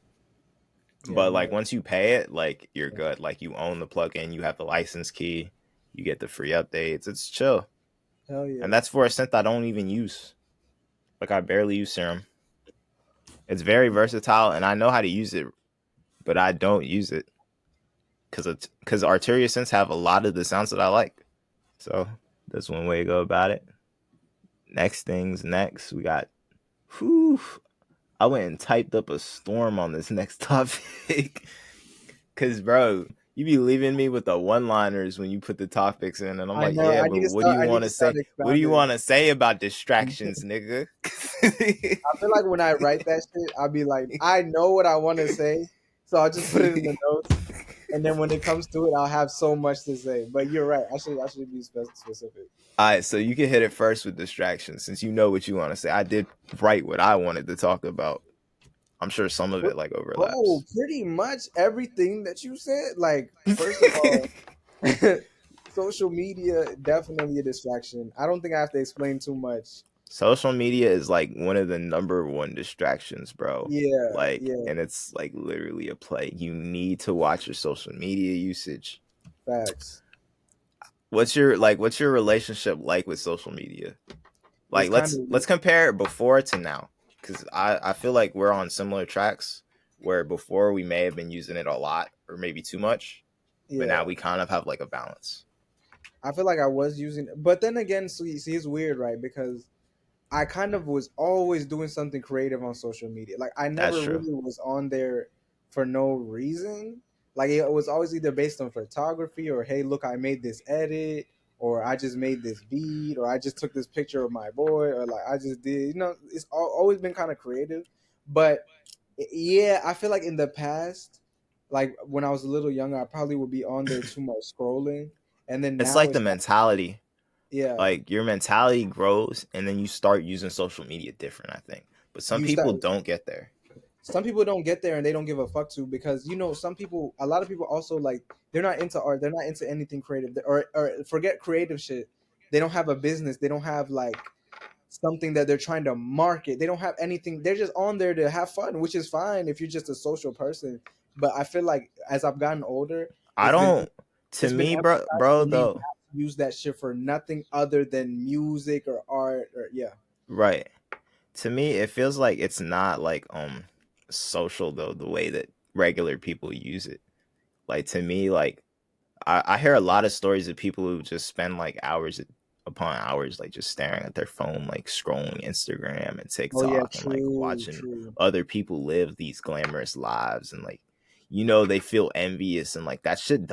But like once you pay it, like you're good. Like you own the plugin, you have the license key, you get the free updates. It's chill. Hell yeah. And that's for a synth I don't even use. Like I barely use Serum. It's very versatile, and I know how to use it, but I don't use it because Arteria synths have a lot of the sounds that I like. So that's one way to go about it. Next, we got. Whew, I went and typed up a storm on this next topic. Cause bro, you be leaving me with the one-liners when you put the topics in, and I'm like, yeah, but what do you want to say? What do you want to say about distractions, nigga? I feel like when I write that shit, I'll be like, I know what I want to say, so I'll just put it in the notes, and then when it comes to it, I'll have so much to say. But you're right. I should be specific. All right, so you can hit it first with distractions, since you know what you want to say. I did write what I wanted to talk about. I'm sure some of it like overlaps. Oh, pretty much everything that you said. Like, first of all, social media definitely a distraction. I don't think I have to explain too much. Social media is like one of the number one distractions, bro. Yeah, Like, yeah, and it's like literally a play. You need to watch your social media usage. facts. What's your relationship like with social media? It's Like kind let's compare before to now, because I feel like we're on similar tracks where before we may have been using it a lot or maybe too much, but now yeah. we kind of have like a balance. I feel like I was using, but then again, see, it's weird, right? Because I kind of was always doing something creative on social media. Like I That's never true. really was on there for no reason. Like it was always either based on photography or hey, look, I made this edit, or I just made this beat, or I just took this picture of my boy, or like I just did. It's always been kind of creative. But yeah, I feel like in the past, like when I was a little younger, I probably would be on there too much scrolling, and then It's now like the it's mentality. yeah, Like your mentality grows and then you start using social media different, I think. But some you start. people don't get there. Some people don't get there and they don't give a fuck to because some people, a lot of people also like they're not into art, they're not into anything creative, or forget creative shit. They don't have a business, they don't have like something that they're trying to market. They don't have anything. They're just on there to have fun, which is fine if you're just a social person. But I feel like as I've gotten older, I it's been don't to it's been me, emphasized bro for me not though. to use that shit for nothing other than music or art or yeah. Right. To me it feels like it's not like social though the way that regular people use it. Like to me, like I hear a lot of stories of people who just spend like hours upon hours like just staring at their phone, like scrolling Instagram and Oh yeah, TikTok and like true, watching true. other people live these glamorous lives and like they feel envious and like that shit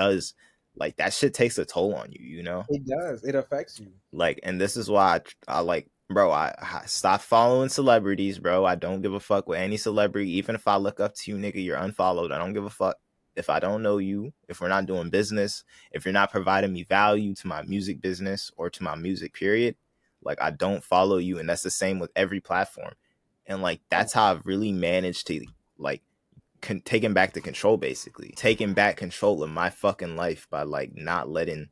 takes a toll on you, It does. It affects you. like, and this is why I like, bro, I stop following celebrities, bro. I don't give a fuck with any celebrity. Even if I look up to you, nigga, you're unfollowed. I don't give a fuck. If I don't know you, if we're not doing business, if you're not providing me value to my music business or to my music, period, like I don't follow you. And that's the same with every platform. And like, that's how I've really managed to like taking back the control, basically. Taking back control of my fucking life by like not letting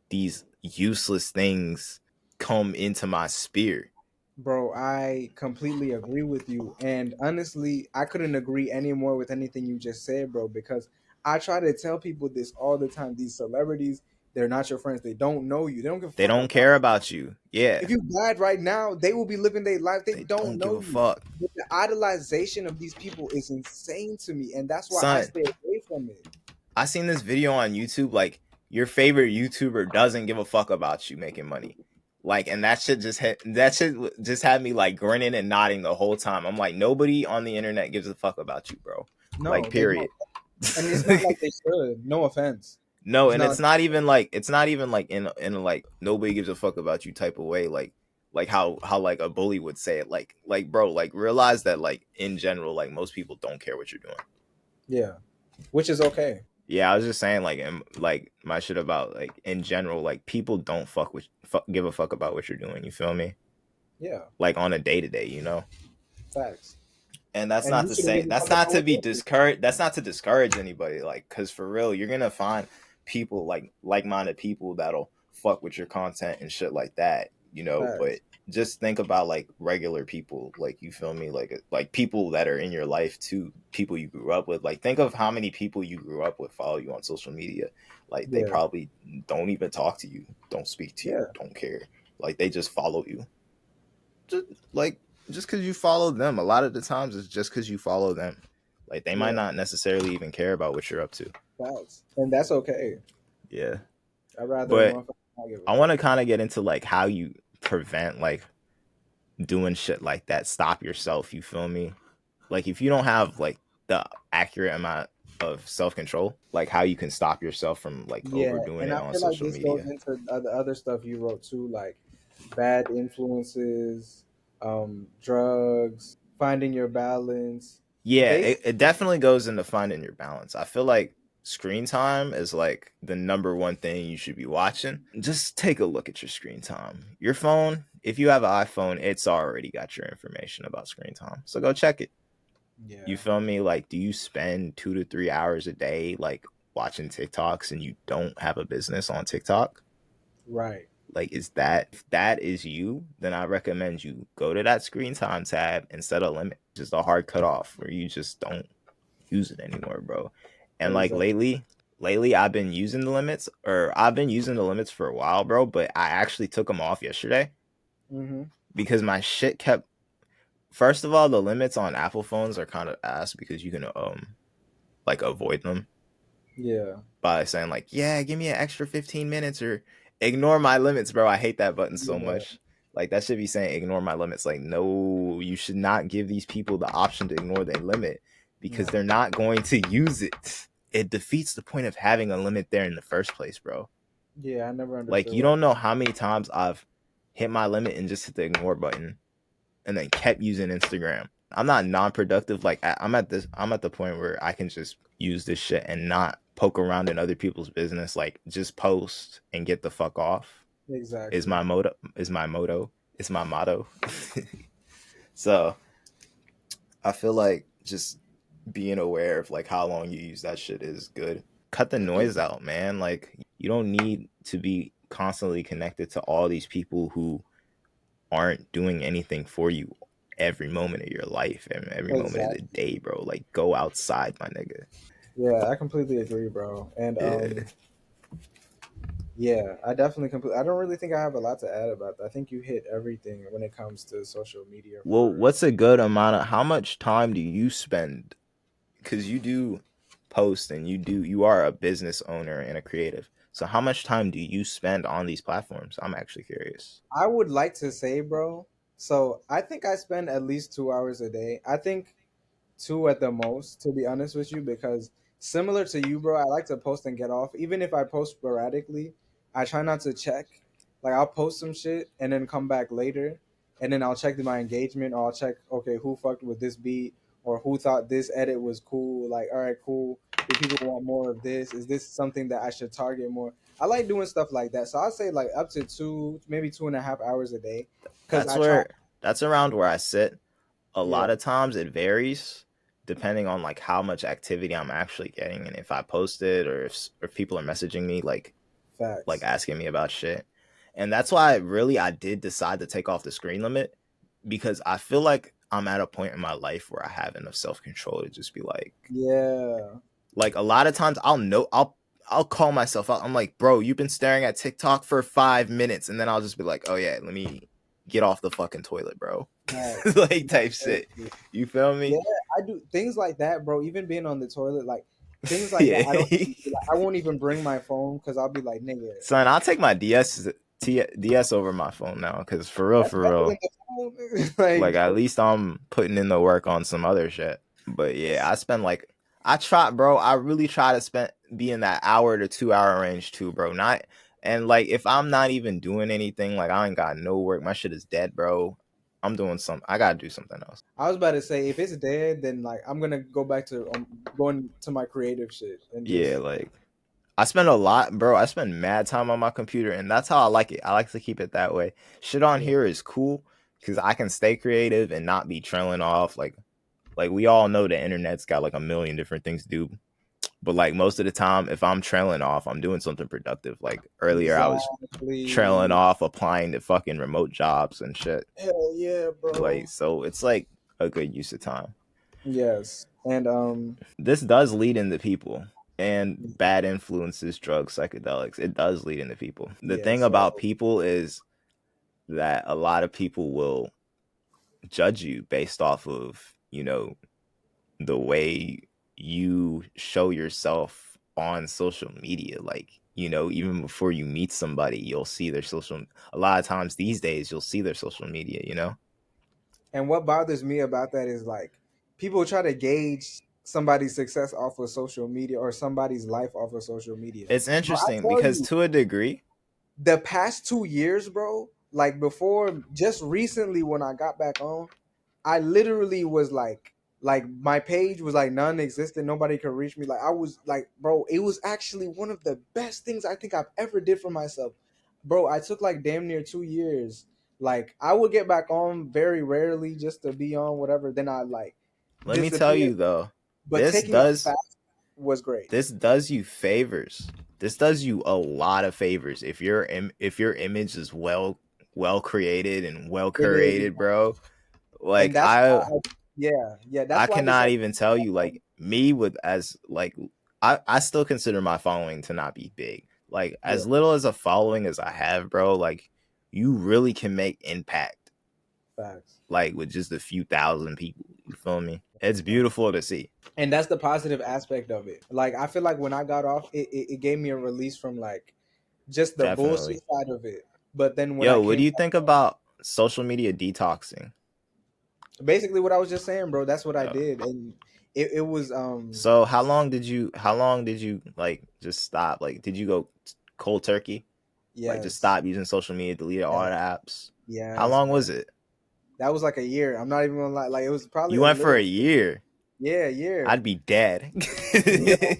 these useless things come into my sphere. Bro, I completely agree with you. And honestly, I couldn't agree any more with anything you just said, bro, because I try to tell people this all the time. These celebrities, they're not your friends. They don't know you. They don't give a They fuck don't about care you. about you. Yeah. If you died right now, they will be living their life. They They don't don't give know a you. fuck. But the idolization of these people is insane to me. And that's why I Son, stay away from it. I seen this video on YouTube, like your favorite YouTuber doesn't give a fuck about you making money. Like, and that shit just had me like grinning and nodding the whole time. I'm like, nobody on the internet gives a fuck about you, bro. Like, No, they don't. period. And it's not like they should. No offense. No, It's and not it's not even like in like nobody gives a fuck about you type of way, like how like a bully would say it, like bro, like realize that like in general, like most people don't care what you're doing. yeah. Which is okay. Yeah, I was just saying like like my shit about like in general, like people don't give a fuck about what you're doing. You feel me? Yeah. Like on a day to day, Facts. And that's And not you to shouldn't say give a that's fuck not about to what be they do. discouraged. That's not to discourage anybody. Like, cause for real, you're gonna find people like-minded people that'll fuck with your content and shit like that. But Facts. just think about like regular people, like you feel me, like people that are in your life too, people you grew up with. Like, think of how many people you grew up with follow you on social media. Like, they Yeah. probably don't even talk to you, don't speak to you, Yeah. don't care. Like, they just follow you just like just because you follow them. A lot of the times it's just because you follow them. Like, they might Yeah. not necessarily even care about what you're up to. Facts. And that's okay. Yeah, I'd rather a but motherfucker not give a I want fuck. to kind of get into like how you prevent like doing shit like that. Stop yourself. You feel me? Like, if you don't have like the accurate amount of self-control, like how you can stop yourself from like Yeah. overdoing And it I on feel like social this goes media. into the other stuff you wrote too, like bad influences, drugs, finding your balance. Yeah, it, Basically, it definitely goes into finding your balance. I feel like screen time is like the number one thing you should be watching. Just take a look at your screen time. Your phone, if you have an iPhone, it's already got your information about screen time. So go check it. You yeah. feel me? Like, do you spend 2 to 3 hours a day like watching TikToks and you don't have a business on TikTok? Right. Like, is that if that is you, then I recommend you go to that screen time tab and set a limit. Just a hard cutoff where you just don't use it anymore, bro. And like Exactly. lately I've been using the limits, or I've been using the limits for a while, bro. But I actually took them off yesterday Mm-hmm. because my shit kept. First of all, the limits on Apple phones are kind of ass because you can like avoid them Yeah. by saying like, yeah, give me an extra 15 minutes or ignore my limits, bro. I hate that button so Yeah. much. Like that should be saying ignore my limits. Like, no, you should not give these people the option to ignore their limit because No. they're not going to use it. It defeats the point of having a limit there in the first place, bro. Yeah, I never Like, understood you why. don't know how many times I've hit my limit and just hit the ignore button and then kept using Instagram. I'm not non-productive. Like, I'm at the point where I can just use this shit and not poke around in other people's business. Like, just post and get the fuck off. Is Exactly. my motto. Is my motto. Is my motto. So I feel like just being aware of like how long you use that shit is good. Cut the noise out, man. Like, you don't need to be constantly connected to all these people who aren't doing anything for you every moment of your life and every moment of the Exactly. day, bro. Like, go outside, my nigga. Yeah, I completely agree, bro. And Yeah. yeah, I definitely I don't really think I have a lot to add about that. I think you hit everything when it comes to social media Well, for what's a good amount of how much time do you spend? Because you do post and you are a business owner and a creative. So how much time do you spend on these platforms? I'm actually curious. I would like to say, bro. So I think I spend at least 2 hours a day. I think two at the most, to be honest with you, because similar to you, bro, I like to post and get off. Even if I post sporadically, I try not to check. Like I'll post some shit and then come back later, and then I'll check my engagement, or I'll check, okay, who fucked with this beat, or who thought this edit was cool. Like, all right, cool. Do people want more of this? Is this something that I should target more? I like doing stuff like that. So I'll say like up to two, maybe 2.5 hours a day, because That's I try. where that's around where I sit. A Yeah, lot of times it varies depending on like how much activity I'm actually getting and if I post it or if people are messaging me like facts. asking me about shit. And that's why really I did decide to take off the screen limit because I feel like I'm at a point in my life where I have enough self-control to just be Yeah. like a lot of times I'll call myself out. I'm like, bro, you've been staring at TikTok for 5 minutes, and then I'll just be like, oh yeah, let me get off the fucking toilet, bro. Facts. Like type shit. You feel Yeah, me? I do things like that, bro. Even being on the toilet, like things like that. Yeah. I don't even, like, I won't even bring my phone because I'll be like, nigga, Son, I'll take my DS over my phone now, because that's for better real, than the phone, nigga. like Like, at least I'm putting in the work on some other shit. But yeah, I try, bro. I really try to be in that hour to 2 hour range too, bro. Not and like if I'm not even doing anything, like I ain't got no work, my shit is dead, bro. I'm doing some. I gotta do something else. I was about to say, if it's dead, then like I'm gonna go back to going to my creative shit and Yeah, just like I spend a lot, bro. I spend mad time on my computer, and that's how I like it. I like to keep it that way. Shit on yeah, here is cool because I can stay creative and not be trailing off. Like we all know the internet's got like a million different things to do. But like most of the time, if I'm trailing off, I'm doing something productive. Like earlier, I was trailing exactly. off applying to fucking remote jobs and shit. Hell yeah, Like, bro. so it's like a good use of time. Yes, and This does lead into people and bad influences, drugs, psychedelics. It does lead into people. The yeah. thing So about people is that a lot of people will judge you based off of, the way you show yourself on social media. Like, even before you meet somebody, you'll see their social, a lot of times these days, you'll see their social media. And what bothers me about that is like people try to gauge somebody's success off of social media or somebody's life off of social media. It's Bro, I interesting tell because you, to a degree, the past 2 years, bro, like before, just recently when I got back on, I literally was like my page was like non-existent. Nobody could reach me. Like I was like, bro, it was actually one of the best things I think I've ever did for myself. Bro, I took like damn near 2 years. Like I would get back on very rarely just to be on whatever. Then I like let me tell disappear. you though, But this taking it does back. was great. This does you favors. This does you a lot of favors if your image is well created and well It is, curated, bro. and Like that's I why. Yeah, I that's why I cannot decided. even tell you, like, me with as like I still consider my following to not be big. Like Yeah, as little as a following as I have, bro, like you really can make impact facts. like with just a few thousand people. You feel me? It's beautiful to see. And that's the positive aspect of it. Like I feel like when I got off, it gave me a release from like just the bullshit Definitely. side of it. But then when I Yo, what do came, you think about social media detoxing? basically what I was just saying, bro, that's what I Yo. did, and it was So how long did you like just stop? Like did you go cold turkey? Like just yes, stop using social media, delete all yes, the apps? How yes, long bro. was it? That was like a year. I'm not even gonna lie. Like it was probably You a went for a little. year. Yeah, year. I'd be dead. Yeah.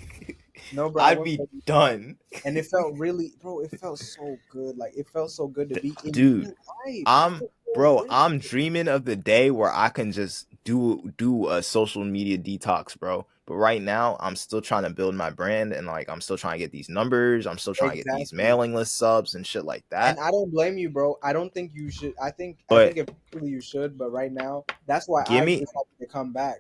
No, bro. I I'd went be for, done. and it felt really, bro. It felt so good. Like it felt so good to be in Dude, real life. It I'm felt so bro, good. I'm dreaming of the day where I can just do a social media detox, bro. But right now, I'm still trying to build my brand and like I'm still trying to get these numbers. I'm still trying to get these Exactly. mailing list subs and shit like And that. I don't blame you, bro. I don't think you should. I think But eventually you should, but right now, that's why give I me, decided to come back.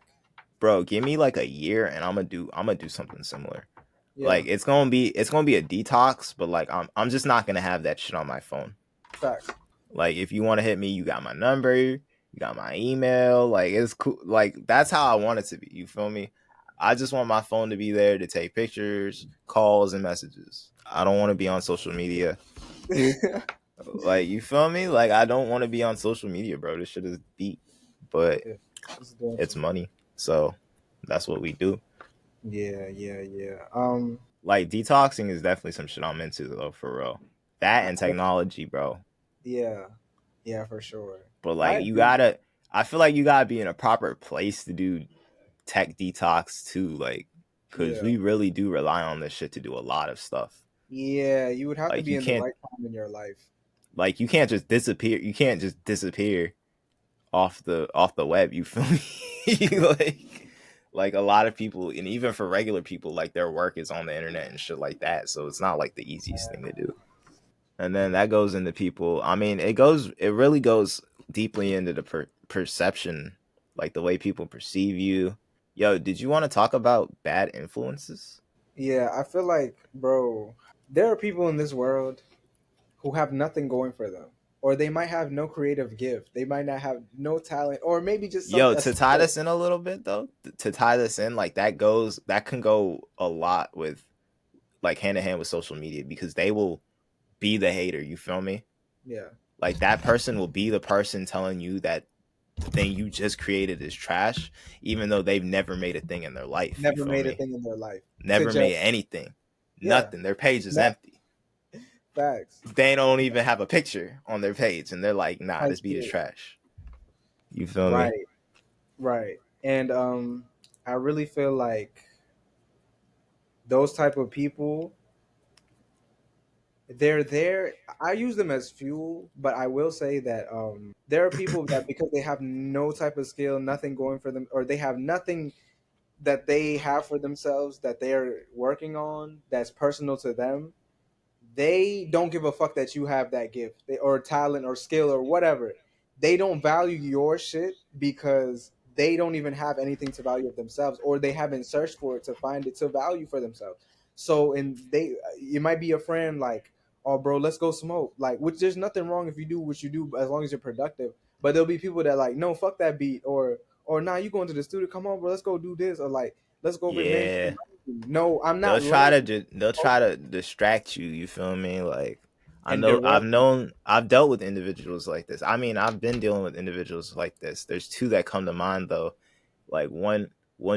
bro, give me like a year and I'm gonna do something similar. Yeah, Like it's gonna be a detox, but like I'm just not gonna have that shit on my phone. facts. Like if you want to hit me, you got my number, you got my email. Like it's cool. Like that's how I want it to be. You feel me? I just want my phone to be there to take pictures, calls, and messages. I don't want to be on social media. Like you feel me? Like I don't want to be on social media, bro. This shit is deep, but Yeah, it's doing it's some. money, so that's what we do. Yeah, yeah, yeah. Like detoxing is definitely some shit I'm into though, for real. That I, and technology, bro. yeah, yeah, for sure. But I like you agree. gotta, I feel like you gotta be in a proper place to do tech detox too, like, because Yeah, we really do rely on this shit to do a lot of stuff. yeah. You would have to Like be you in the can't, right time in your life. like you can't just disappear. You can't just disappear off the web. You feel me? like a lot of people, and even for regular people, like their work is on the internet and shit like that. So it's not like the easiest thing to do. And then that goes into people. I mean, it really goes deeply into the perception, like the way people perceive you. Yo, did you want to talk about bad influences? Yeah, I feel like, bro, there are people in this world who have nothing going for them, or they might have no creative gift. They might not have no talent, or maybe just some Yo, a to tie skill. this in a little bit though, to tie this in, like that can go a lot with like hand in hand with social media because they will be the hater. You feel me? Yeah, Like that person will be the person telling you that the thing you just created is trash, even though they've never made a thing in their life. You never feel made a me? thing in their life to Never just made anything. yeah, Nothing. Their page is not empty. facts They don't even have a picture on their page, and they're like, "Nah, type this beat is shit. trash." You feel me? Right, right, and I really feel like those type of people, they're there. I use them as fuel, but I will say that there are people that because they have no type of skill, nothing going for them, or they have nothing that they have for themselves that they're working on that's personal to them, they don't give a fuck that you have that gift or talent or skill or whatever. They don't value your shit because they don't even have anything to value of themselves, or they haven't searched for it to find it to value for themselves. So, and they, it might be a friend like, oh, bro, let's go smoke. Like, which there's nothing wrong if you do what you do as long as you're productive. But there'll be people that like, no, fuck that beat, or nah, you going to the studio? Come on, bro, let's go do this, or like, let's go over and make. Yeah. No, I'm not They'll try to distract you. You feel me? Like I and know direct. I've dealt with individuals like this. I mean, I've been dealing with individuals like this. There's two that come to mind though. Like one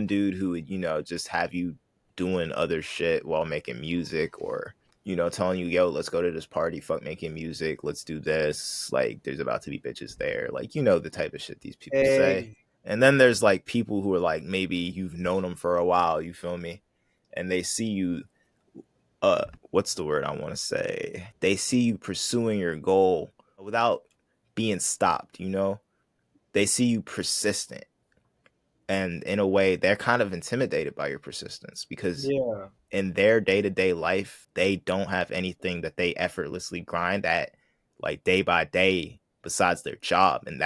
dude who would just have you doing other shit while making music, or telling you, yo, let's go to this party, fuck making music, let's do this, like there's about to be bitches there, like the type of shit these people say. Hey, And then there's like people who are like, maybe you've known them for a while, you feel me, and they see you, what's the word I want to say, they see you pursuing your goal without being stopped. They see you persistent, and in a way they're kind of intimidated by your persistence because Yeah. in their day-to-day life they don't have anything that they effortlessly grind at like day by day besides their job, and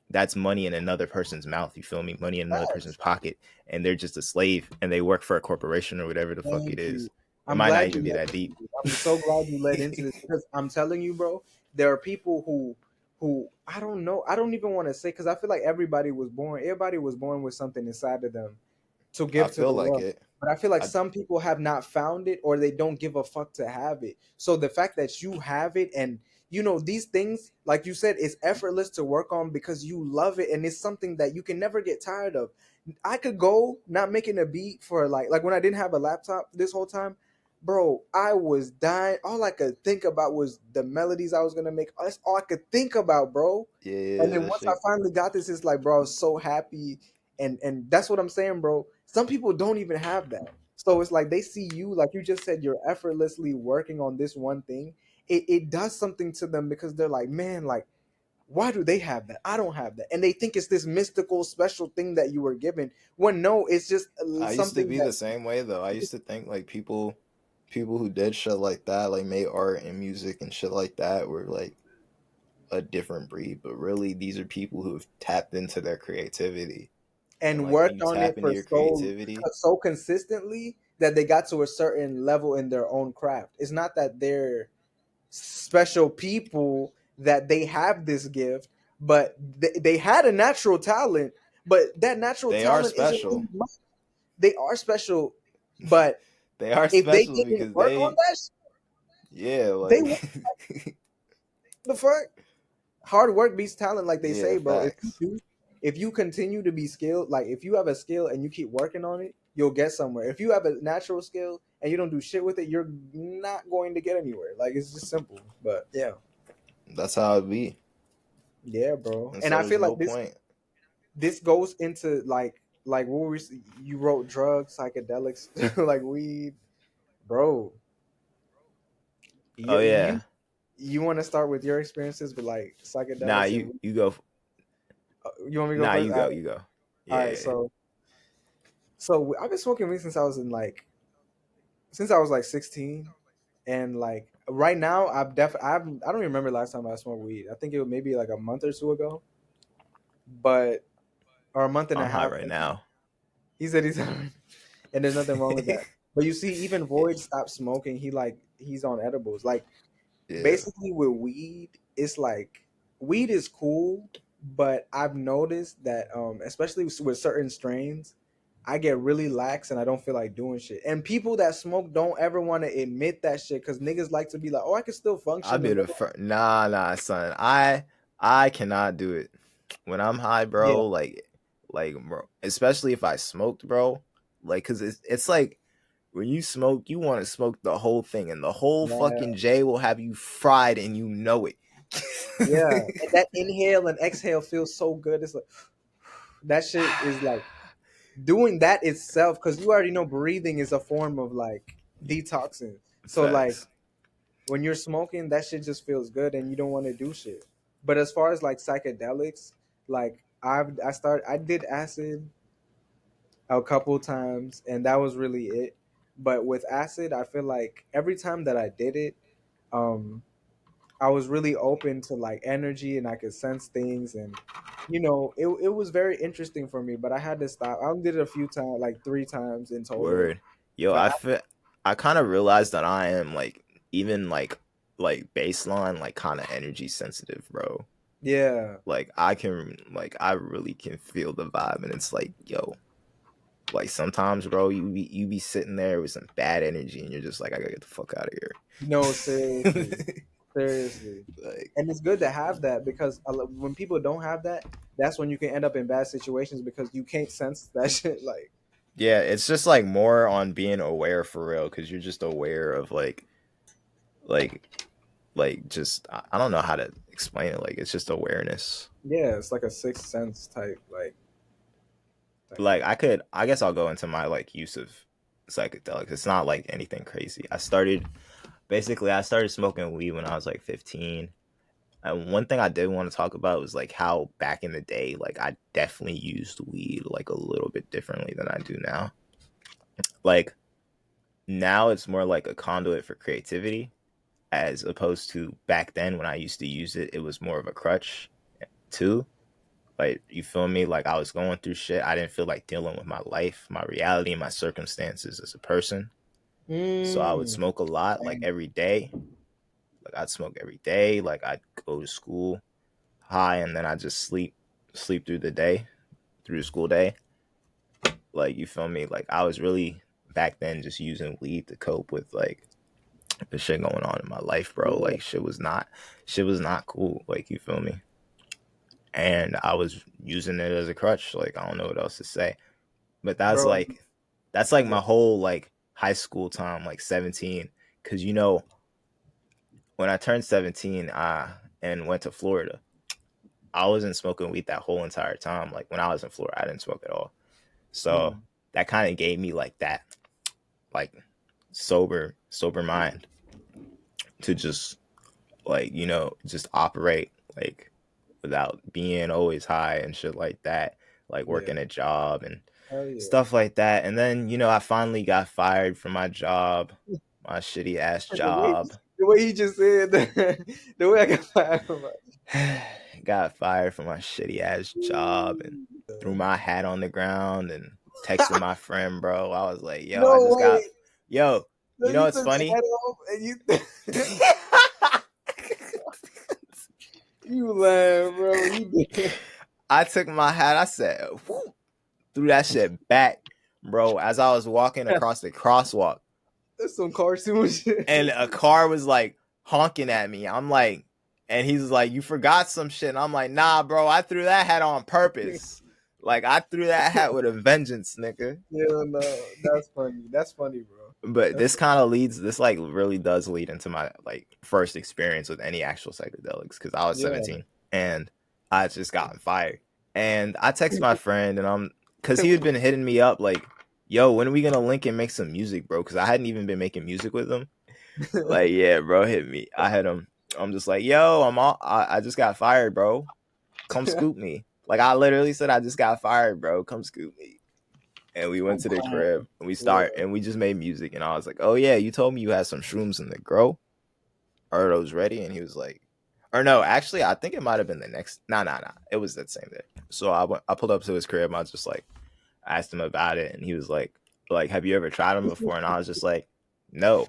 that's money in another person's mouth, you feel me, money in another person's Facts. pocket, and they're just a slave and they work for a corporation or whatever the fuck it Thank is. you. It I'm might not glad you even be led that deep. into this. I'm so glad you led into this because I'm telling you, bro, there are people who I don't know. I don't even want to say because I feel like everybody was born with something inside of them to I give to feel the like world. it. But I feel like I, some people have not found it or they don't give a fuck to have it. So the fact that you have it and these things, like you said, it's effortless to work on because you love it and it's something that you can never get tired of. I could go not making a beat for like when I didn't have a laptop this whole time, bro, I was dying. All I could think about was the melodies I was gonna make. That's all I could think about, bro. And yeah, then that once I shit. finally got this, it's like, bro, I was so happy. And that's what I'm saying, bro. Some people don't even have that. So it's like they see you, like you just said, you're effortlessly working on this one thing. It does something to them because they're like, man, like, why do they have that? I don't have that. And they think it's this mystical, special thing that you were given. When no, it's just I used to something be that the same way though. I used to think like people who did shit like that, like made art and music and shit like that, were like a different breed. But really, these are people who've tapped into their creativity. And and like when worked you on it tap into for your creativity, so consistently that they got to a certain level in their own craft. It's not that they're special people that they have this gift, but they had a natural talent, but that natural they are talent isn't really special. much. They are special, but They are if they special didn't because work on that, yeah, they like, would the fuck. Hard work beats talent, like they yeah, say, bro. facts. If you continue to be skilled, like if you have a skill and you keep working on it, you'll get somewhere. If you have a natural skill and you don't do shit with it, you're not going to get anywhere. Like it's just simple. But yeah, That's how it be. yeah, bro. And And so I there's feel like no point. this goes into like what we you wrote drugs, psychedelics, like weed, bro. Oh You yeah. you want to start with your experiences with like Nah, psychedelics and you go. you want me to go Nah, first? you go. You go. All Yeah, right. yeah. So I've been smoking weed since I was like 16, and like right now I don't even remember last time I smoked weed. I think it was maybe like a month or two ago, but or a month and a I'm high half. right now. He said he's and there's nothing wrong with that. But you see, even Void stopped smoking. He's on edibles. Like Yeah. basically with weed, it's like weed is cool, but I've noticed that especially with certain strains, I get really lax and I don't feel like doing shit. And people that smoke don't ever want to admit that shit because niggas like to be like, oh, I can still I'll function be and the first. Nah, son. I cannot do it when I'm high, yeah, bro. Like, bro, especially if I smoked, bro. Like, cause it's like when you smoke, you want to smoke the whole thing, and the whole yeah, fucking J will have you fried, and you know it. yeah. And that inhale and exhale feels so good. It's like that shit is like doing that itself because you already know breathing is a form of like detoxing. So like Facts. when you're smoking, that shit just feels good and you don't want to do shit. But as far as like psychedelics, like I did acid a couple times and that was really it. But with acid, I feel like every time that I did it, um, I was really open to like energy and I could sense things and it was very interesting for me, but I had to stop. I only did it a few times, like 3 times in total. Word. Yo, But I kind of realized that I am like even like baseline like kind of energy sensitive, bro. yeah, Like I really can feel the vibe, and it's like, yo, like sometimes, bro, you be sitting there with some bad energy, and you're just like, I gotta get the fuck out of no, seriously. here. Seriously. Like, And it's good to have that because when people don't have that, that's when you can end up in bad situations because you can't sense that shit. Like, yeah, it's just like more on being aware for real, because you're just aware of like just I don't know how to explain it. Like it's just awareness. yeah, it's like a sixth sense type, type Like thing. I guess I'll go into my like use of psychedelics. It's not like anything crazy. I started smoking weed when I was like 15. And one thing I did want to talk about was like how back in the day, like I definitely used weed like a little bit differently than I do now. Like now it's more like a conduit for creativity as opposed to back then when I used to use it, it was more of a crutch too. Like, you feel me? Like, I was going through shit. I didn't feel like dealing with my life, my reality, and my circumstances as a person. So I would Mm. smoke a lot, like Damn. every day. Like, I'd smoke every day. Like, I'd go to school high and then I'd just sleep through the day, through the school day. Like, you feel me? Like, I was really back then just using weed to cope with like the shit going on in my life, bro. Yeah, Like, shit was not cool. Like, you feel me? And I was using it as a crutch. Like, I don't know what else to say. But bro. that's like Yeah. my whole like high school time, like 17. Cause you know, when I turned 17, and went to Florida, I wasn't smoking weed that whole entire time. Like when I was in Florida, I didn't smoke at all. So Mm. that kind of gave me like that, like sober mind to just like, you know, just operate like without being always high and shit like that, like Yeah. working a job and Hell yeah. stuff like that. And then, you know, I finally got fired from my job, my shitty ass job. The way he just said that, the way I got fired from Got fired from my shitty ass job and threw my hat on the ground and texted my friend, bro. I was like, yo, I No just got, way. yo, So you know you what's took the funny? head off and you lying, bro. You did. I took my hat, I said, whoop, threw that shit back, bro, as I was walking across the crosswalk. That's some cartoon shit. And a car was like honking at me. I'm like, and he's like, you forgot some shit. And I'm like, nah, bro, I threw that hat on purpose. Like, I threw that hat with a vengeance, nigga. Yeah, no, that's funny. That's funny, bro. But That's this kind of leads, this like really does lead into my like first experience with any actual psychedelics because I was yeah. 17 and I just gotten fired. And I text my friend and because he had been hitting me up like, yo, when are we gonna link and make some music, bro? Because I hadn't even been making music with him. Like, yeah, bro, hit me. I had him. I'm just like, yo, I just got fired, bro. Come scoop me. Like, I literally said, I just got fired, bro. Come scoop me. And we went I'm to the crying. crib and Yeah. we just made music. And I was like, oh yeah, you told me you had some shrooms in the grow. Are those ready? And he was like, or no, actually, I think it might have been the next. Nah. It was that same day. So I pulled up to his crib. I was just like, I asked him about it, and he was like, have you ever tried them before? And I was just like, no.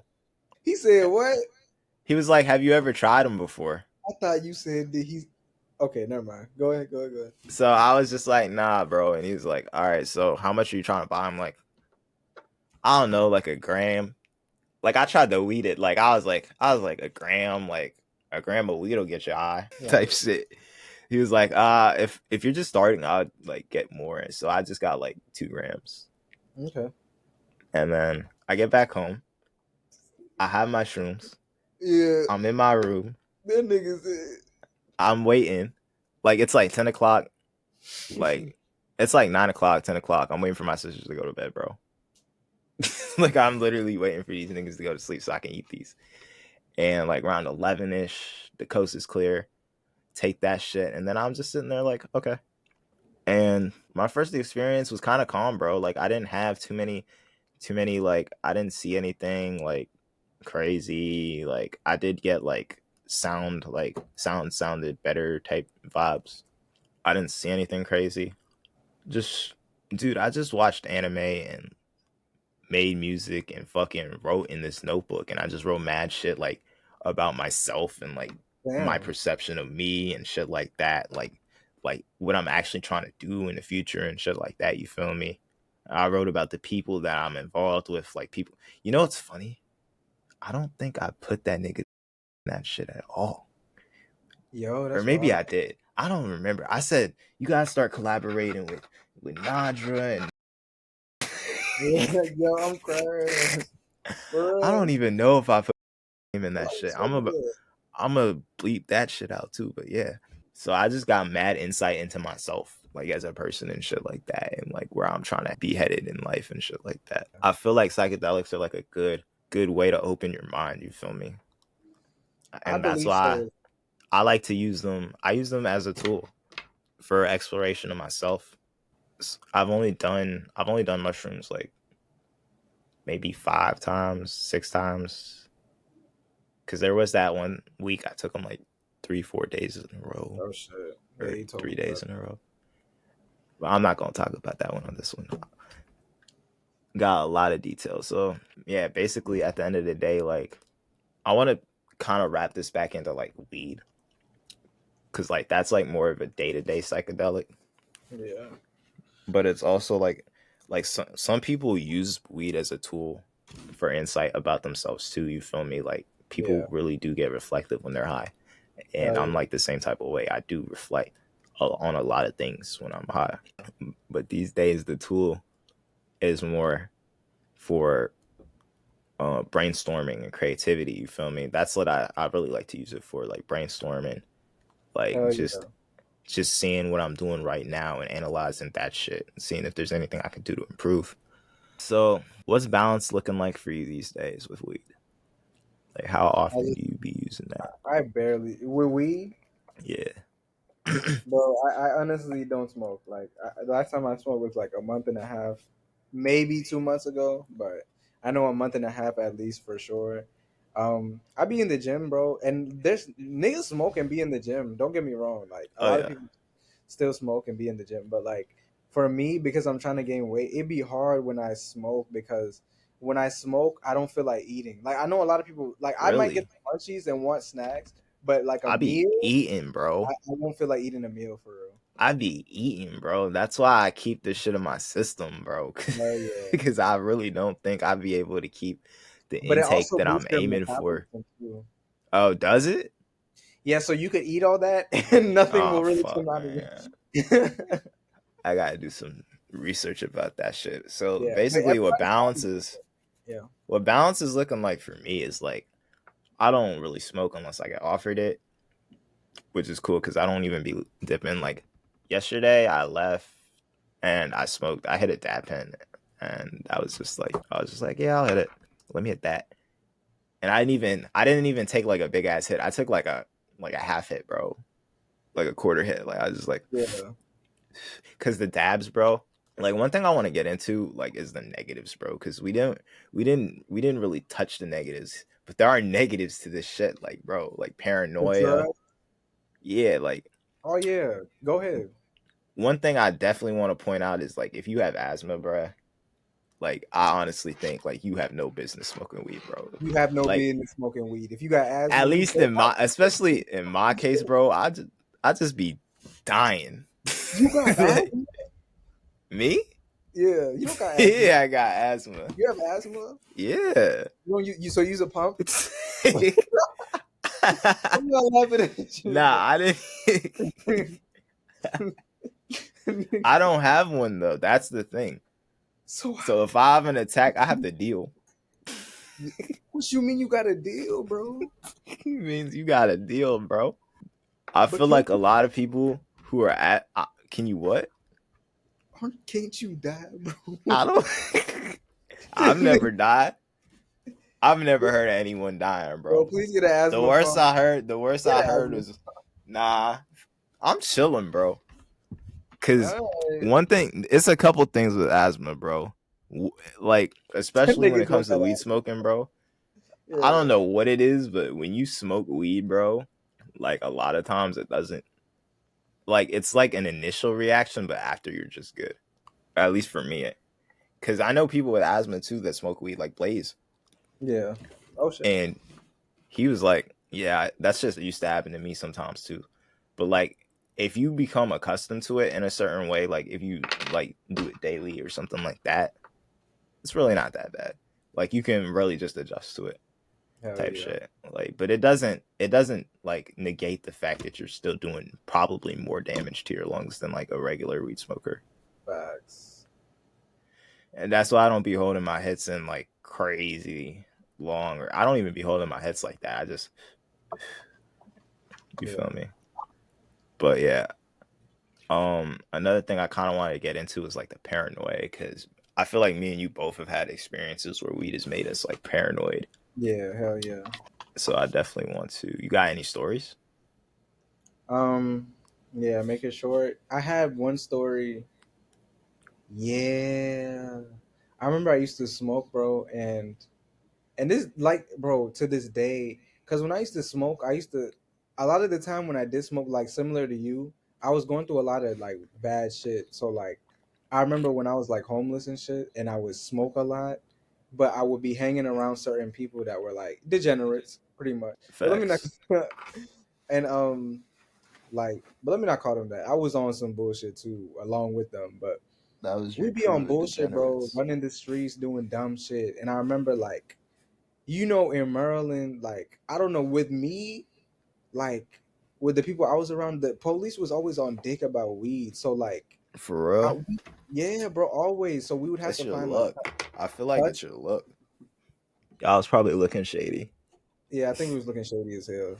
He said what? He was like, have you ever tried them before? I thought you said that he's okay. Never mind. Go ahead. Go ahead. So I was just like, nah, bro. And he was like, all right, so how much are you trying to buy? I'm like, I don't know, like a gram. Like I tried to weed it. Like I was like a gram of weed will get you high type shit. He was like, if you're just starting, I'd like get more. And so I just got like 2 grams. Okay. And then I get back home. I have my shrooms. Yeah. I'm in my room. That nigga said. I'm waiting. Like it's like 10 o'clock. Like it's like 9 o'clock, 10 o'clock. I'm waiting for my sisters to go to bed, bro. Like I'm literally waiting for these niggas to go to sleep so I can eat these. And like around 11ish, the coast is clear. Take that shit, and then I'm just sitting there like, okay. And my first experience was kind of calm, bro. Like I didn't have too many like I didn't see anything like crazy. Like I did get like sounded better type vibes. I didn't see anything crazy. Just dude, I just watched anime and made music and fucking wrote in this notebook, and I just wrote mad shit like about myself and like my Damn. perception of me and shit like that, like what I'm actually trying to do in the future and shit like that. You feel me? I wrote about the people that I'm involved with, like people. You know what's funny? I don't think I put that nigga in that shit at all, Yo, or that's maybe wild. I did. I don't remember. I said you gotta start collaborating with Nadra and Yeah, yo, I'm crying. I Bro, don't even know if I put him in why that you shit. so good? I'm gonna bleep that shit out too, but yeah. So I just got mad insight into myself, like as a person and shit like that, and like where I'm trying to be headed in life and shit like that. I feel like psychedelics are like a good way to open your mind. You feel me? I And that's believe why so. I like to use them. I use them as a tool for exploration of myself. I've only done mushrooms like maybe 5 times, 6 times. Because there was that one week I took them like 3-4 days in a row, Oh shit. Yeah, or you told three me days that. in a row. But I'm not gonna talk about that one on this one. Got a lot of details. So yeah, basically at the end of the day, like I want to kind of wrap this back into like weed, because like that's like more of a day-to-day psychedelic, Yeah. but it's also like some people use weed as a tool for insight about themselves too. You feel me? Like Yeah. people really do get reflective when they're high, and Hell I'm yeah. like the same type of way. I do reflect on a lot of things when I'm high, but these days the tool is more for brainstorming and creativity. You feel me? That's what I really like to use it for, like brainstorming, like Hell yeah. just seeing what I'm doing right now and analyzing that shit, and seeing if there's anything I can do to improve. So, what's balance looking like for you these days with weed? Like, how I often just do you be using that? I barely with weed, Yeah, bro. I honestly don't smoke. Like the last time I smoked was like a month and a half, maybe 2 months ago. But I know a month and a half at least for sure. I be in the gym, bro, and there's niggas smoke and be in the gym. Don't get me wrong. Like a oh lot of yeah, people still smoke and be in the gym, but like for me, because I'm trying to gain weight, it'd be hard when I smoke because when I smoke, I don't feel like eating. Like I know a lot of people, like I might get really? the munchies and want snacks, but like a I be meal, eating, I bro. won't feel like eating a meal for real. I be eating, bro. That's why I keep this shit in my system, bro. Hell yeah. Because I really don't think I'd be able to keep the But it intake also that I'm boosts your aiming for. metabolism too. Oh, does it? Yeah, so you could eat all that and nothing Oh will really fuck, come out of man. it. I gotta do some research about that shit. So Yeah, but basically, everybody's body. Yeah. what balance is looking like for me is like I don't really smoke unless I get offered it, which is cool because I don't even be dipping. Like yesterday, I left and I smoked. I hit a dab pen, and I was just like, yeah, I'll hit it. Let me hit that. And I didn't even take like a big ass hit. I took like a half hit, bro, like a quarter hit. Like I was just like, Yeah. because the dabs, bro. Like one thing I want to get into like is the negatives, bro, because we didn't really touch the negatives, but there are negatives to this shit, like bro, like The paranoia. drug. Yeah, like Oh yeah. Go ahead. one thing I definitely want to point out is like if you have asthma, bro, like I honestly think like you have no business smoking weed, bro. You have no Like business smoking weed. If you got at asthma, you least especially in my case, bro, I just be dying. you got Like, asthma. me? Yeah, you don't got asthma. Yeah, I got asthma. You have asthma. Yeah. You don't so use a pump. I'm not laughing at you, Nah, I didn't. bro. I don't have one though. That's the thing. So So if I have an attack, I have to deal. what you mean you got a deal, bro? It means you got to deal, bro. I But feel like a lot of people who are at. Can you what? can't you die, bro? I don't. I've never died. I've never heard of anyone dying, Bro, bro. please get an asthma pump. The worst Get I an heard asthma. was, nah, I'm chilling, bro. Cause All right. one thing, it's a couple things with asthma, bro. Like especially when it Niggas don't comes to got weed asthma. smoking, bro. I don't Yeah. know what it is, but when you smoke weed, bro, like a lot of times it doesn't. Like it's like an initial reaction, but after you're just good. At least for me, because I know people with asthma too that smoke weed, like Blaze, Yeah. Oh shit. and he was like, "Yeah, that's just used to happen to me sometimes too." But like, if you become accustomed to it in a certain way, like if you like do it daily or something like that, it's really not that bad. Like you can really just adjust to it, Hell type yeah. shit. Like, but it doesn't like negate the fact that you're still doing probably more damage to your lungs than like a regular weed smoker. Facts. And that's why I don't be holding my hits in like crazy long, or I don't even be holding my hits like that. I just, you Yeah. feel me? But yeah, another thing I kind of wanted to get into is like the paranoia, because I feel like me and you both have had experiences where weed has made us like paranoid. Yeah. Hell yeah. So I definitely want to. You got any stories? Um, yeah, make it short. I had one story. Yeah, I remember I used to smoke, bro, and this like, bro, to this day, because when I used to smoke, I used to a lot of the time when I did smoke, like similar to you, I was going through a lot of like bad shit. So like, I remember when I was like homeless and shit, and I would smoke a lot, but I would be hanging around certain people that were like degenerates, pretty much. But let me not, Facts. and but let me not call them that. I was on some bullshit too, along with them, but That was your we be on crew, the bullshit, bro, degenerates. running the streets doing dumb shit. And I remember like, you know, in Maryland, like I don't know, with me, like with the people I was around, the police was always on dick about weed. So like, For I, real? yeah, bro, always. So we would have That's to your find like luck. I feel like touch. it's your luck. Y'all was probably looking shady. Yeah, I think we was looking shady as hell.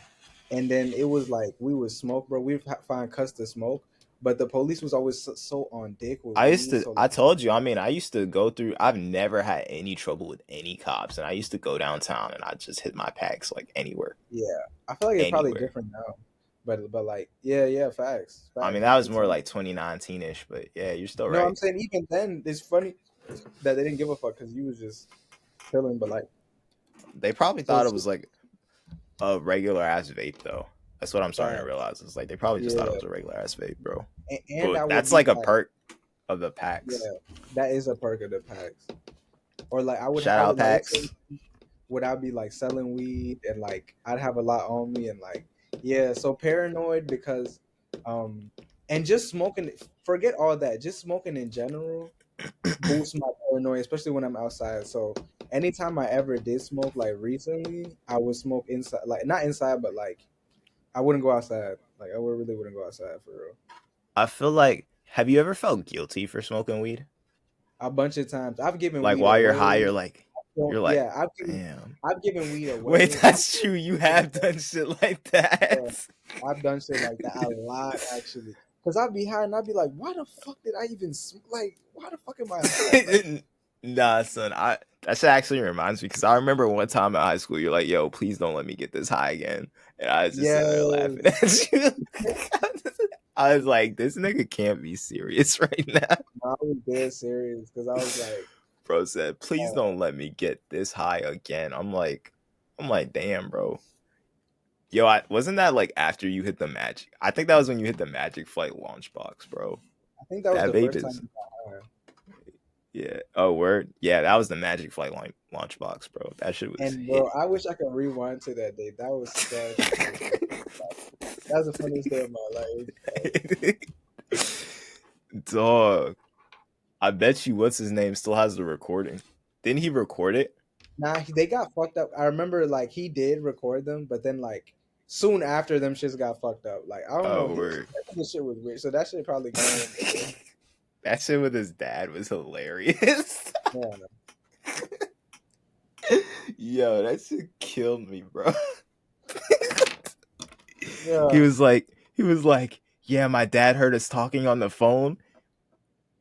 And then it was like we would smoke, bro. We'd find cuts to smoke, but the police was always so on dick with weed. So I like, told you, I mean, I used to go through, I've never had any trouble with any cops. And I used to go downtown and I just hit my packs like anywhere. yeah, I feel like it's probably Anywhere. different now. But like, yeah, facts, I mean, facts. that was It's more funny. like 2019 ish, but yeah, you're still No, right. I'm saying even then, it's funny that they didn't give a fuck because you was just chilling. But like, They probably so thought it was like a regular ass vape, though. That's what I'm starting to facts. realize. It's like they probably just thought it Yeah, was a regular ass vape, bro. and I But would that's be like a like, perk of the yeah, packs. that is a perk of the packs. Or like, Shout I out would like, let's say, packs. would I be like selling weed and like I'd have a lot on me and like, yeah, so paranoid because, um, and just smoking. Forget all that. Just smoking in general boosts my paranoia, especially when I'm outside. So anytime I ever did smoke, like recently, I would smoke inside, like not inside, but like I wouldn't go outside. Like I really wouldn't go outside for real. I feel like, have you ever felt guilty for smoking weed? A bunch of times I've given Like weed while you're away. high, So, you're like, yeah, damn. I've given weed Wait, away. that's true. You have done shit like Yeah, that. I've done shit like that a lot actually. Cause I'd be high and I'd be like, why the fuck did I even like? Why the fuck am I high? Like, Nah, son. I That shit actually reminds me because I remember one time in high school, you're like, "Yo, please don't let me get this high again," and I was just yeah, sitting there laughing at you. I was like, "This nigga can't be serious right now." I was dead serious because I was like, Bro said, "Please oh, don't let me get this high again." I'm like, damn, bro. Yo, wasn't that like after you hit the magic? I think that was when you hit the Magic Flight launch box, bro. I think that was That the vape first time is, I got high. yeah. Oh, word. Yeah, that was the Magic Flight launch box, bro. That shit was And bro, hitting. I wish I could rewind to that day. That was such a funny day. That was the funniest day of my life. Like, Dog. I bet you what's his name still has the recording. Didn't he record it? nah, they got fucked up. I remember like he did record them, but then like soon after them shits got fucked up. Like I don't know, Oh, word. this shit was weird. So that shit probably gone. That shit with his dad was hilarious. Yeah, Yo, that shit killed me, bro. yeah. He was like, yeah, my dad heard us talking on the phone.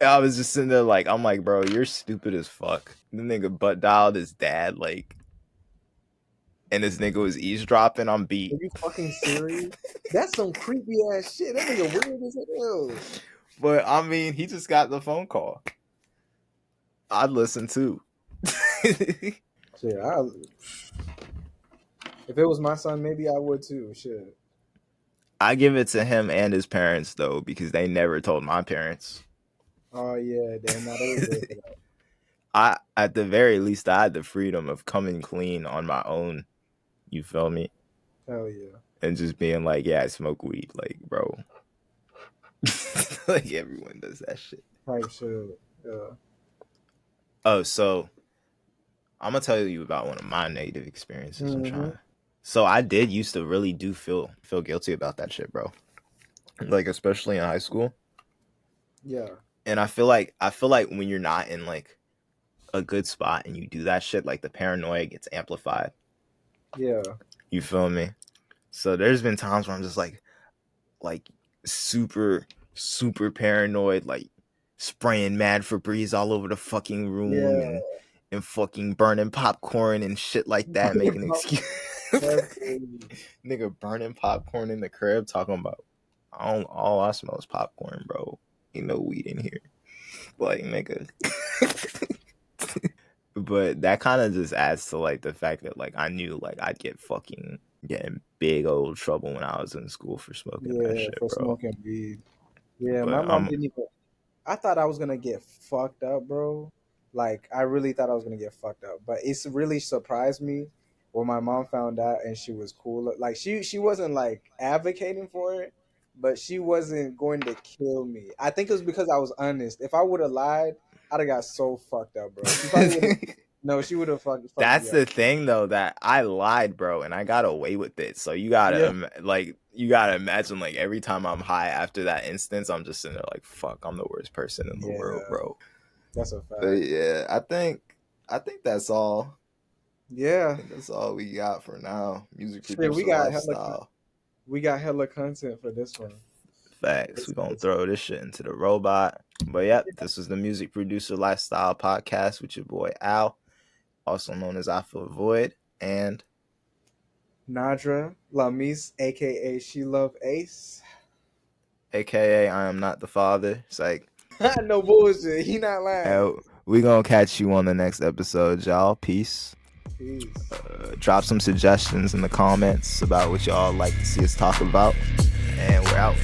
I was just sitting there like, I'm like, bro, you're stupid as fuck. The nigga butt dialed his dad, like, and this nigga was eavesdropping on beat. Are you fucking serious? That's some creepy ass shit. That nigga weird as hell. But I mean, he just got the phone call. I'd listen too. Shit, if it was my son, maybe I would too. Shit. I give it to him and his parents though, because they never told my parents. Oh yeah, damn. Now they was good for that. I at the very least I had the freedom of coming clean on my own. You feel me? Hell yeah. And just being like, yeah, I smoke weed, like, bro. Like everyone does that shit. Type shit. Yeah. Oh, so I'm gonna tell you about one of my negative experiences. Mm-hmm. So I did used to really do feel guilty about that shit, bro. Like especially in high school. Yeah. And I feel like when you're not in like a good spot and you do that shit, like the paranoia gets amplified. Yeah. You feel me? So there's been times where I'm just like super paranoid, like spraying mad Febreze all over the fucking room Yeah. and fucking burning popcorn and shit like that, making excuse. That's crazy. Nigga burning popcorn in the crib, talking about all I smell is popcorn, bro. Ain't no weed in here. Like, nigga. But that kind of just adds to like the fact that like I knew like I'd get in big old trouble when I was in school for smoking that Yeah, shit, for bro. smoking weed. Yeah, my But mom didn't even. I thought I was gonna get fucked up, bro. Like I really thought I was gonna get fucked up, but it's really surprised me when my mom found out and she was cool. Like she wasn't like advocating for it, but she wasn't going to kill me. I think it was because I was honest. If I would have lied, I'd have got so fucked up, bro. She probably would have. No, she would have fucked that's me up. the thing though, that I lied, bro, and I got away with it. So Yeah, you gotta imagine like every time I'm high after that instance, I'm just sitting there like, fuck, I'm the worst person in the world, yeah, bro. that's a But fact. yeah, I think that's all. I Yeah, think that's all we got for now. Music shit, producer lifestyle. we got hella content for this one. Facts. This We're gonna episode. throw this shit into the robot. But yep, this was the Music Producer Lifestyle Podcast with your boy Al, also known as IFEELVOID, and Nadra Lamis, aka She Love Ace. aka I am not the father. It's like, No bullshit. He not lying. we gonna catch you on the next episode, y'all. Peace. Peace. Drop some suggestions in the comments about what y'all like to see us talk about, and we're out.